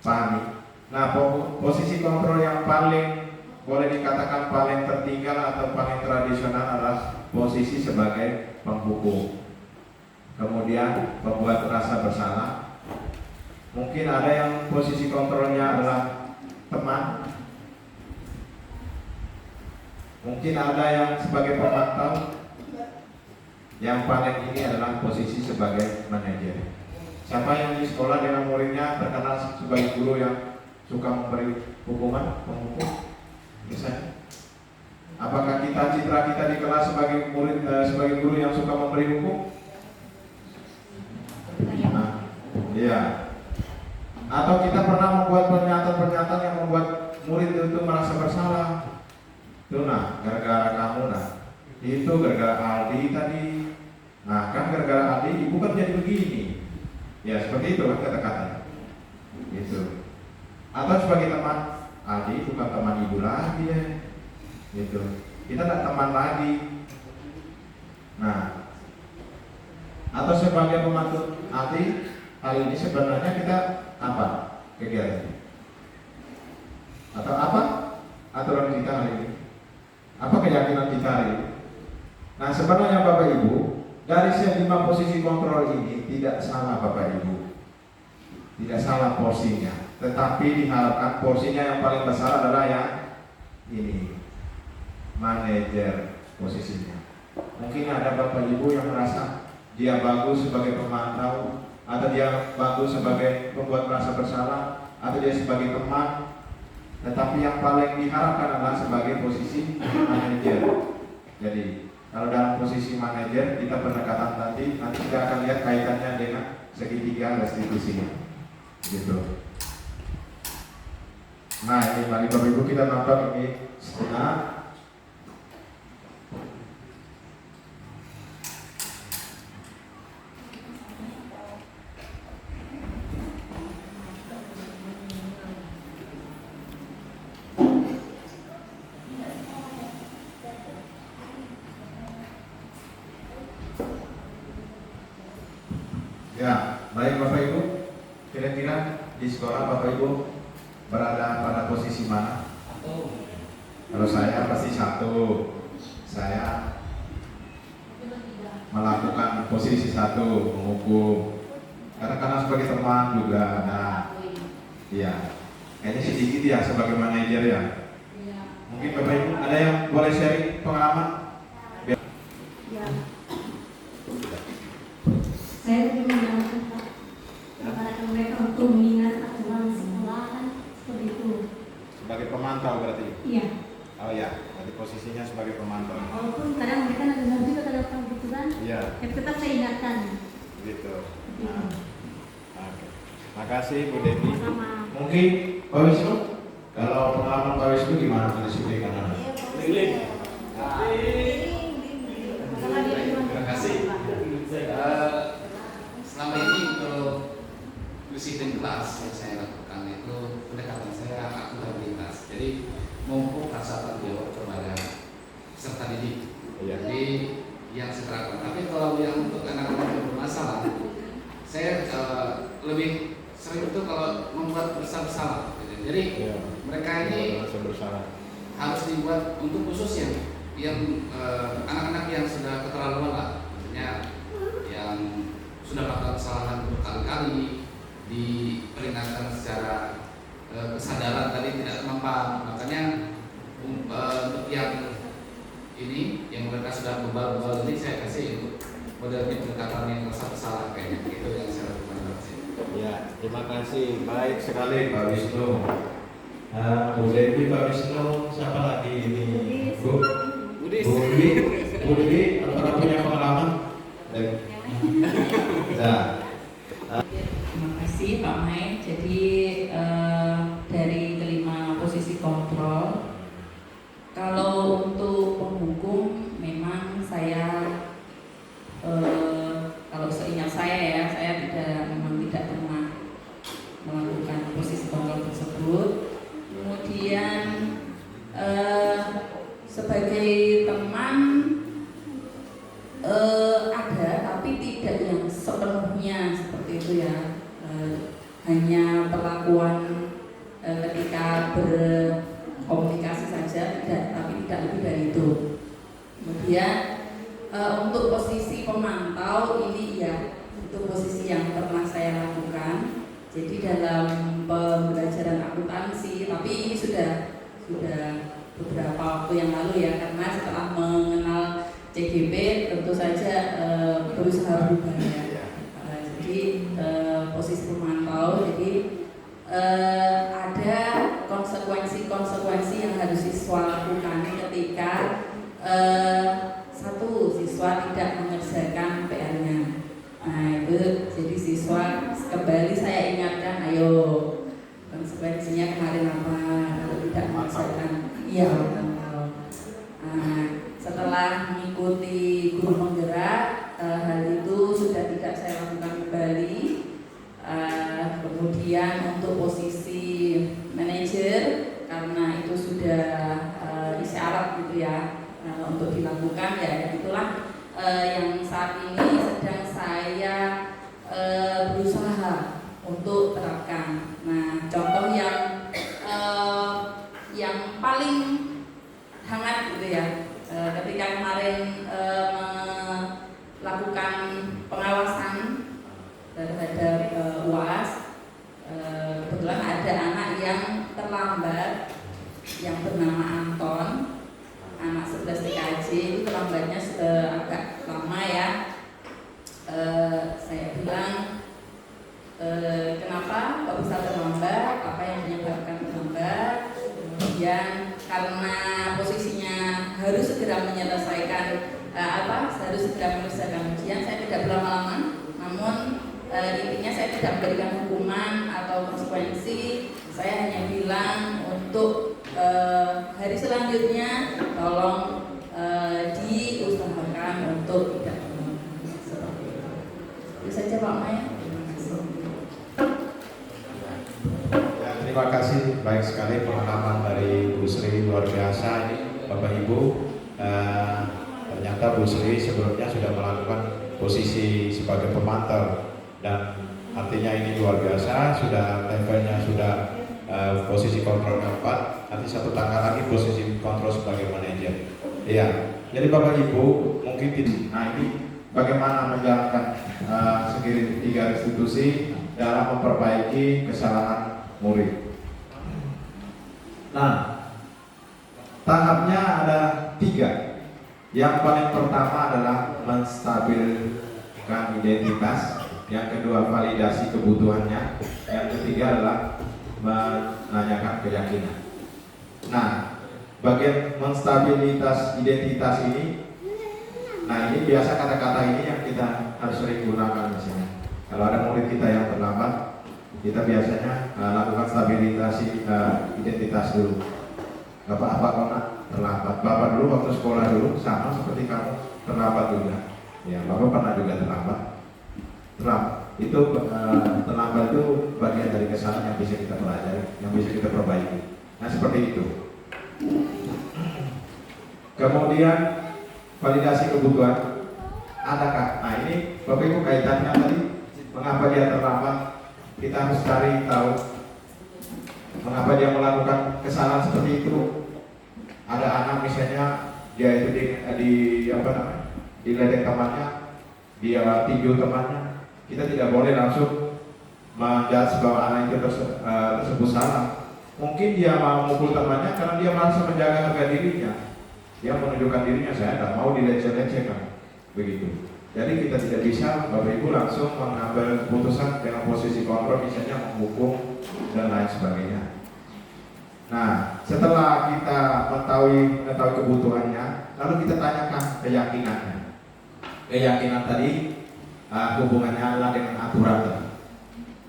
pahami. Nah, posisi kontrol yang paling boleh dikatakan paling tertinggal atau paling tradisional adalah posisi sebagai penghukum. Kemudian membuat rasa bersalah. Mungkin ada yang posisi kontrolnya adalah teman. Mungkin ada yang sebagai pemantau. Yang paling ini adalah posisi sebagai manajer. Siapa yang di sekolah dengan muridnya terkenal sebagai guru yang suka memberi hukuman, menghukum, misalnya? Apakah citra kita di kelas sebagai murid, sebagai guru yang suka memberi hukum? Nah, iya. Atau kita pernah membuat pernyataan-pernyataan yang membuat murid itu merasa bersalah. Itu nah, gara-gara kamu nah. Itu gara-gara Aldi tadi. Nah, kan gara-gara Aldi ibu kan jadi begini. Ya, seperti itu kan kata-katanya. Gitu. Atau sebagai teman, Aldi bukan teman ibu lagi ya. Gitu. Kita tidak teman lagi. Nah, atau sebagai pembantu Aldi, hal ini sebenarnya kita apa kegiatan? Atau apa aturan kita hari ini? Apa keyakinan kita hari ini? Nah, sebenarnya Bapak Ibu, dari 5 posisi kontrol ini tidak salah Bapak Ibu, tidak salah porsinya. Tetapi diharapkan porsinya yang paling besar adalah yang ini, manajer posisinya. Mungkin ada Bapak Ibu yang merasa dia bagus sebagai pemantau, atau dia bagus sebagai pembuat merasa bersalah, atau dia sebagai teman. Tetapi yang paling diharapkan adalah sebagai posisi manajer. Jadi Kalau dalam posisi manajer kita pendekatan nanti kita akan lihat kaitannya dengan segitiga restitusinya, gitu. Nah ini mari Bapak Ibu kita nonton ini setengah. Ya, baik Bapak Ibu, kira-kira di sekolah Bapak Ibu berada pada posisi mana? Kalau saya pasti 1, saya melakukan posisi 1, menghukum. Karena sebagai teman juga ada, iya. Kayaknya sedikit ya sebagai manajer ya. Mungkin Bapak Ibu ada yang boleh sharing pengalaman? Saya lebih menyarankan Pak kepada mereka untuk mengingat aturan sekolah kan seperti itu. Sebagai pemantau berarti? Iya. Oh ya, berarti posisinya sebagai pemantau. Walaupun kadang mereka nggak dengar juga kadang gitu kan. Iya. Tapi tetap saya ingatkan. Gitu. Nah, oke. Makasih Bu Devi. Sama. Mungkin Pak Wisnu, kalau pengalaman Pak Wisnu gimana mendisiplinkan anak? Terima kasih. Selama ini untuk disiplin kelas yang saya lakukan itu pendekatan saya akuntabilitas. Jadi mumpung rasa tanggung jawab kepada peserta didik. Jadi yang saya terapkan. Tapi kalau yang untuk anak-anak yang bermasalah, saya lebih sering itu kalau membuat bersalah. Jadi mereka ini harus dibuat untuk khusus yang anak-anak yang sudah keterlaluan lah, maksudnya yang sudah melakukan kesalahan berkali-kali, diperingatkan secara kesadaran tadi tidak mempan. Makanya untuk yang ini yang mereka sudah bebal-bebal ini saya kasih untuk modelnya pendekatan yang merasa bersalah kayaknya itu yang saya lakukan. Ya, terima kasih. Baik sekali Pak Wisnu. Bu Devi, Pak Wisnu, siapa lagi ini? Bu Devi, apakah punya pengalaman? Nah. Terima kasih Pak Mai. Jadi dari kelima posisi kontrol, kalau untuk penghukum memang saya kalau seingat saya saya memang tidak pernah melakukan posisi kontrol tersebut. Kemudian sebagai teman ada, tapi tidak yang sepenuhnya seperti itu ya. Hanya perlakuan ketika berkomunikasi saja, tapi tidak lebih dari itu. Kemudian untuk posisi pemantau ini ya, itu posisi yang pernah saya lakukan. Jadi dalam pembelajaran akuntansi, tapi ini sudah beberapa waktu yang lalu ya, karena setelah mengenal CGP tentu saja berusaha berubah ya. Jadi posisi pemantau, jadi ada konsekuensi yang harus siswa lakukan ketika satu siswa tidak mengerjakan PR-nya. Nah itu jadi siswa kembali saya ingatkan, ayo konsekuensinya kemarin apa kalau tidak mengerjakan. Iya. Nah, setelah mengikuti guru penggerak, hal itu sudah tidak saya lakukan kembali. Kemudian untuk posisi manajer, karena itu sudah isyarat gitu ya untuk dilakukan, ya itulah yang saat ini sedang saya berusaha untuk terapkan. Nah, contoh yang paling hangat gitu ya, ketika kemarin melakukan pengawasan terhadap UAS, kebetulan tidak memberikan hukuman atau konsekuensi. Saya hanya bilang untuk hari selanjutnya tolong diusahakan untuk tidak seperti itu. Itu saja Pak Maya. Ya, terima kasih, baik sekali pengalaman dari Bu Sri, luar biasa ini Bapak Ibu. Ternyata Bu Sri sebelumnya sudah melakukan posisi sebagai pemantau dan artinya ini luar biasa, sudah levelnya sudah posisi kontrolnya 4, nanti satu tangga lagi posisi kontrol sebagai manajer. Iya, jadi Bapak Ibu mungkin nah ini bagaimana menjalankan segini 3 institusi dalam memperbaiki kesalahan murid. Nah, tahapnya ada 3. Yang paling pertama adalah menstabilkan identitas, yang kedua validasi kebutuhannya, yang ketiga adalah menanyakan keyakinan. Nah, bagian menstabilitas identitas ini, nah ini biasa kata-kata ini yang kita harus sering gunakan misalnya. Kalau ada murid kita yang terlambat, kita biasanya lakukan stabilisasi identitas dulu. Gak apa-apa kalau terlambat. Bapak dulu waktu sekolah dulu sama seperti kamu terlambat juga. Ya, Bapak pernah juga terlambat. Itu terlambat itu bagian dari kesalahan yang bisa kita pelajari, yang bisa kita perbaiki. Nah seperti itu. Kemudian validasi kebutuhan. Adakah? Nah ini Bapak Ibu kaitannya tadi, mengapa dia terlambat? Kita harus cari tahu mengapa dia melakukan kesalahan seperti itu. Ada anak misalnya dia itu diledek temannya, dia tinju temannya. Kita tidak boleh langsung menjudge bahwa anak itu tersebut salah. Mungkin dia mau mukul temannya karena dia merasa menjaga harga dirinya. Dia menunjukkan dirinya, saya tidak mau dileceh-lecehkan. Begitu. Jadi kita tidak bisa Bapak Ibu langsung mengambil keputusan dengan posisi kontrol, misalnya menghukum dan lain sebagainya. Nah, setelah kita mengetahui kebutuhannya, lalu kita tanyakan keyakinannya. Keyakinan tadi hubungannya adalah dengan aturan.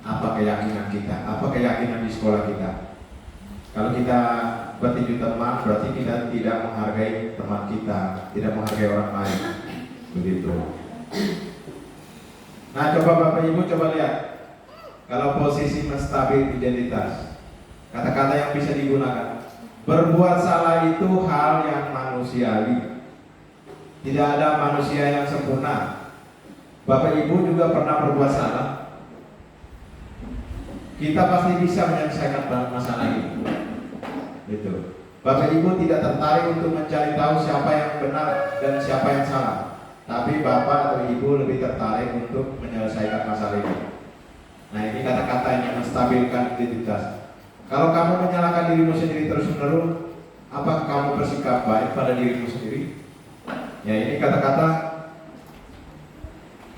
Apa keyakinan kita? Apa keyakinan di sekolah kita? Kalau kita bertinju teman, berarti kita tidak menghargai teman kita, tidak menghargai orang lain. Begitu. Nah, coba Bapak Ibu coba lihat. Kalau posisi menstabil identitas, kata-kata yang bisa digunakan. Berbuat salah itu hal yang manusiawi. Tidak ada manusia yang sempurna. Bapak Ibu juga pernah berbuat salah. Kita pasti bisa menyelesaikan masalah itu. Gitu. Bapak Ibu tidak tertarik untuk mencari tahu siapa yang benar dan siapa yang salah. Tapi Bapak atau Ibu lebih tertarik untuk menyelesaikan masalah ini. Nah ini kata-kata yang menstabilkan identitas. Kalau kamu menyalahkan dirimu sendiri terus-menerus, apakah kamu bersikap baik pada dirimu sendiri? Ya ini kata-kata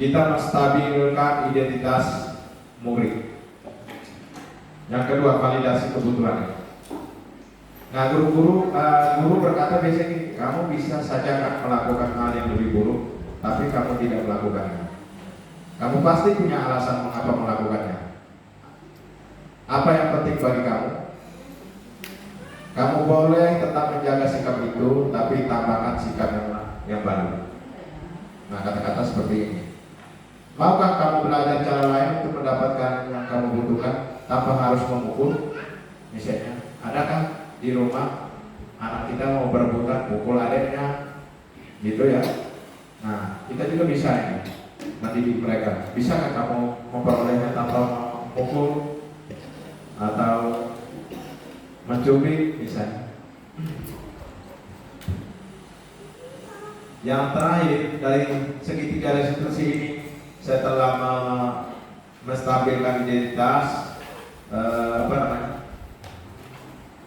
kita menstabilkan identitas murid. Yang kedua, validasi kebutuhan. Nah guru berkata biasanya kamu bisa saja kan melakukan hal yang lebih buruk, tapi kamu tidak melakukannya. Kamu pasti punya alasan mengapa melakukannya. Apa yang penting bagi kamu? Kamu boleh tetap menjaga sikap itu, tapi tambahkan sikap yang baru. Nah kata-kata seperti ini. Maukah kamu belajar cara lain untuk mendapatkan yang kamu butuhkan tanpa harus memukul? Misalnya, adakah di rumah anak kita mau berebutan pukul adiknya, gitu ya? Nah, kita juga bisa ini mendidik mereka. Bisakah kamu memperolehnya tanpa memukul atau mencubit, misalnya? Yang terakhir dari segitiga restitusi ini, setelah menstabilkan identitas,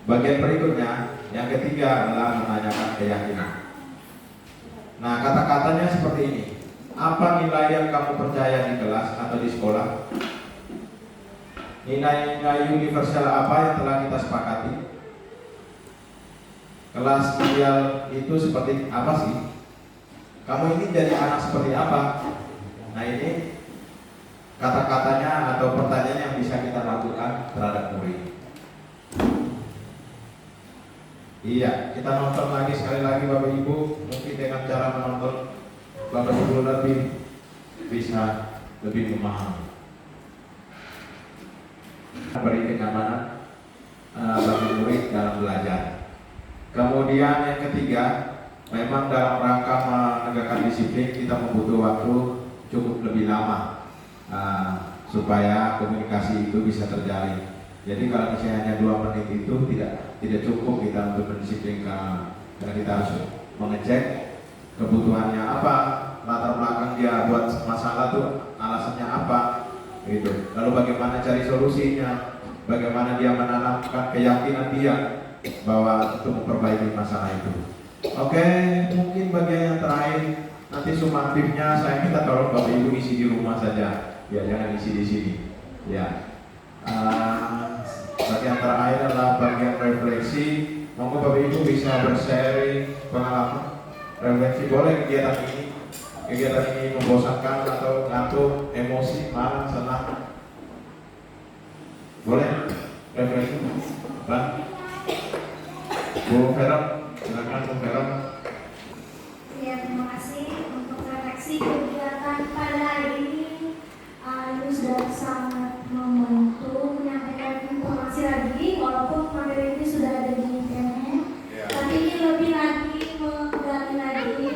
bagian berikutnya, yang ketiga adalah menanyakan keyakinan. Nah, kata-katanya seperti ini. Apa nilai yang kamu percaya di kelas atau di sekolah? Nilai-nilai universal apa yang telah kita sepakati? Kelas ideal itu seperti apa sih? Kamu ini jadi anak seperti apa? Nah ini kata-katanya atau pertanyaan yang bisa kita lakukan terhadap murid. Iya, kita nonton lagi sekali lagi Bapak Ibu. Mungkin dengan cara menonton Bapak Ibu lebih bisa lebih memahami. Beri kenyamanan bagi murid dalam belajar. Kemudian yang ketiga, memang dalam rangka menegakkan disiplin kita membutuh waktu cukup lebih lama supaya komunikasi itu bisa terjalin. Jadi kalau misalnya hanya 2 menit itu tidak cukup kita untuk mendisiplinkan, karena kita harus mengecek kebutuhannya apa, latar belakang dia buat masalah tuh alasannya apa, gitu. Lalu bagaimana cari solusinya, bagaimana dia menanamkan keyakinan dia bahwa untuk memperbaiki masalah itu. Oke, mungkin bagian yang terakhir nanti sumatifnya saya minta tolong Bapak Ibu isi di rumah saja, ya jangan isi di sini. Ya. Bagian terakhir adalah bagian refleksi. Monggo Bapak Ibu bisa bersharing pengalaman refleksi. Boleh kegiatan ini membosankan atau ngantuk, emosi, marah, senang. Boleh refleksi, Bang. Bu Vero, silakan Bu Vero. Ya, terima kasih untuk refleksi kegiatan pada hari ini. Ini sudah sangat membantu menyampaikan informasi lagi, walaupun materi ini sudah ada di internet. Tapi ini lebih lagi menggali lagi.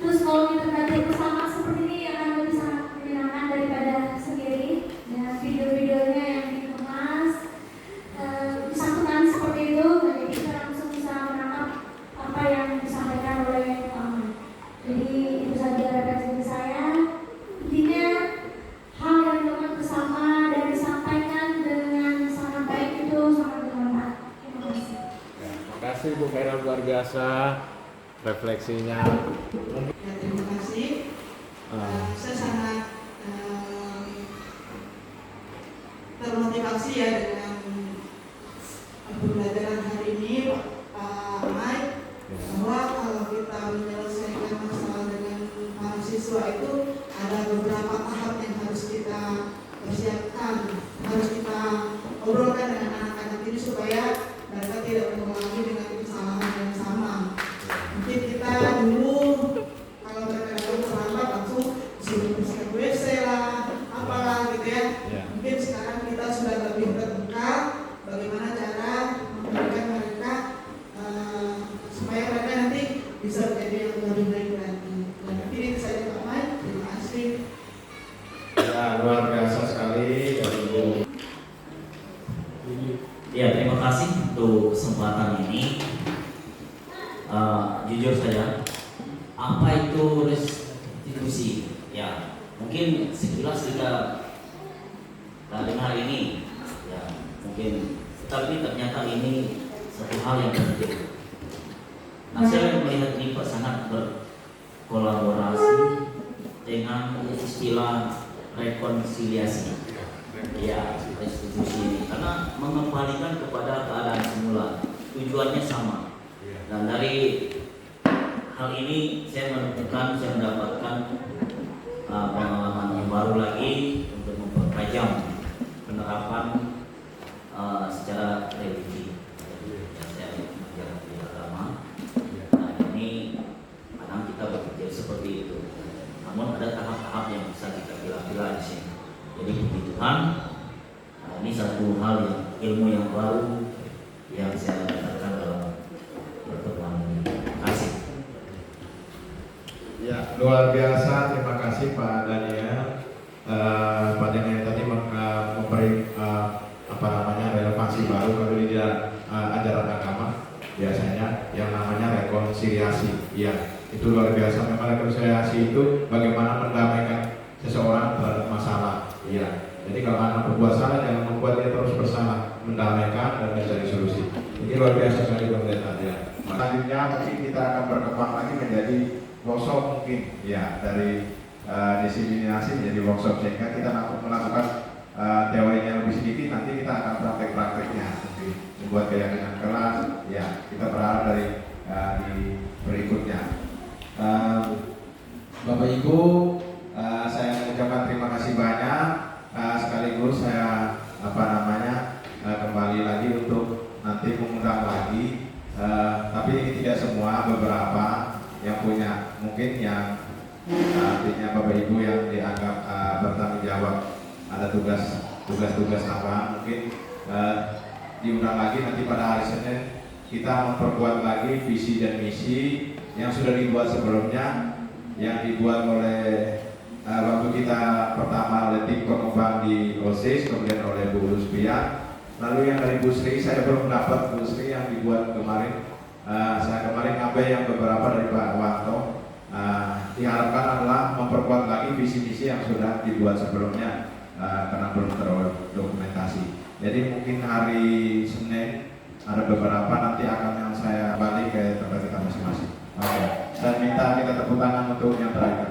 Terus kalau kita belajar bersama seperti ini akan lebih sangat menyenangkan daripada sendiri. Dan video-videonya yang dikemas disatukan seperti itu, jadi kita langsung bisa menangkap apa yang disampaikan oleh Pak Ahmad. Jadi itu saja refleksi saya. Intinya hal yang dilakukan bersama dan disampaikan dengan sangat baik itu sangat bermanfaat. Terima kasih. Terima kasih Bu Vera, luar biasa refleksinya. Ya, terima kasih. Saya sangat termotivasi ya dengan pembelajaran hari ini Pak Mike, bahwa kalau kita menyelesaikan masalah dengan mahasiswa itu ada beberapa tahap yang harus kita persiapkan, harus kita obrolkan dengan anak-anak ini supaya mereka tidak mengulangi dengan kesalahan yang sama. Mungkin kita dulu kalau mereka dulu terlambat langsung disuruh bersihkan WC lah, apalah gitu ya. Mungkin sekarang kita sudah lebih terbuka bagaimana cara memberikan mereka supaya mereka nanti bisa menjadi yang lebih baik lagi. Dan ini saya Pak Mike, terima kasih. Ya, luar biasa sekali Bapak Ibu. Ya, terima kasih untuk kesempatan ini. Jujur saja, apa itu restitusi? Ya, mungkin sekilas kita dengar ini, ya mungkin, tapi ternyata ini satu hal yang penting. Nah, saya melihat ini sangat berkolaborasi dengan istilah rekonsiliasi. Ya, restitusi ini karena mengembalikan kepada keadaan semula, tujuannya sama. Dan dari hal ini saya mendapatkan pengalaman yang baru lagi untuk mempertajam penerapan secara religi. Saya mengajar di agama. Nah, ini kadang kita berpikir seperti itu. Namun ada tahap-tahap yang bisa kita pilih-pilih di sini. Jadi puji Tuhan, ini satu hal yang ilmu yang baru yang saya dapatkan dalam pertemuan ini. Terima kasih. Ya, luar biasa. Terima kasih Pak Daniel. Pak Daniel tadi memberi relevansi baru kalau di ajaran agama biasanya yang namanya rekonsiliasi. Ya, itu luar biasa. Memang rekonsiliasi itu bagaimana mendamaikan seseorang terhadap masalah. Iya. Jadi kalau anak berbuat salah jangan membuat dia terus bersalah, mendamaikan dan mencari solusi. Ini luar biasa sekali pemerintah ya. Selanjutnya mungkin kita akan berkembang lagi menjadi workshop mungkin ya, dari diseminasi menjadi workshop sehingga kita melakukan teorinya lebih sedikit, nanti kita akan praktek-prakteknya mungkin membuat keyakinan kelas ya, kita berharap dari di berikutnya. Bapak Ibu, saya mengucapkan terima kasih banyak, sekaligus saya mungkin yang artinya Bapak Ibu yang dianggap bertanggung jawab ada tugas-tugas apa mungkin diundang lagi nanti pada hari Senin kita memperkuat lagi visi dan misi yang sudah dibuat sebelumnya, yang dibuat oleh waktu kita pertama oleh tim pengembang di OSIS, kemudian oleh Bu Lutfia, lalu yang dari Bu Sri saya belum dapat Bu Sri yang dibuat kemarin. Saya kemarin ngambil yang beberapa dari Pak Wanto. Diharapkan adalah memperkuat lagi visi misi yang sudah dibuat sebelumnya karena belum terdokumentasi. Jadi mungkin hari Senin ada beberapa nanti akan yang saya balik ke tempat kita masing-masing. Oke, saya minta kita tepuk tangan untuk yang terakhir.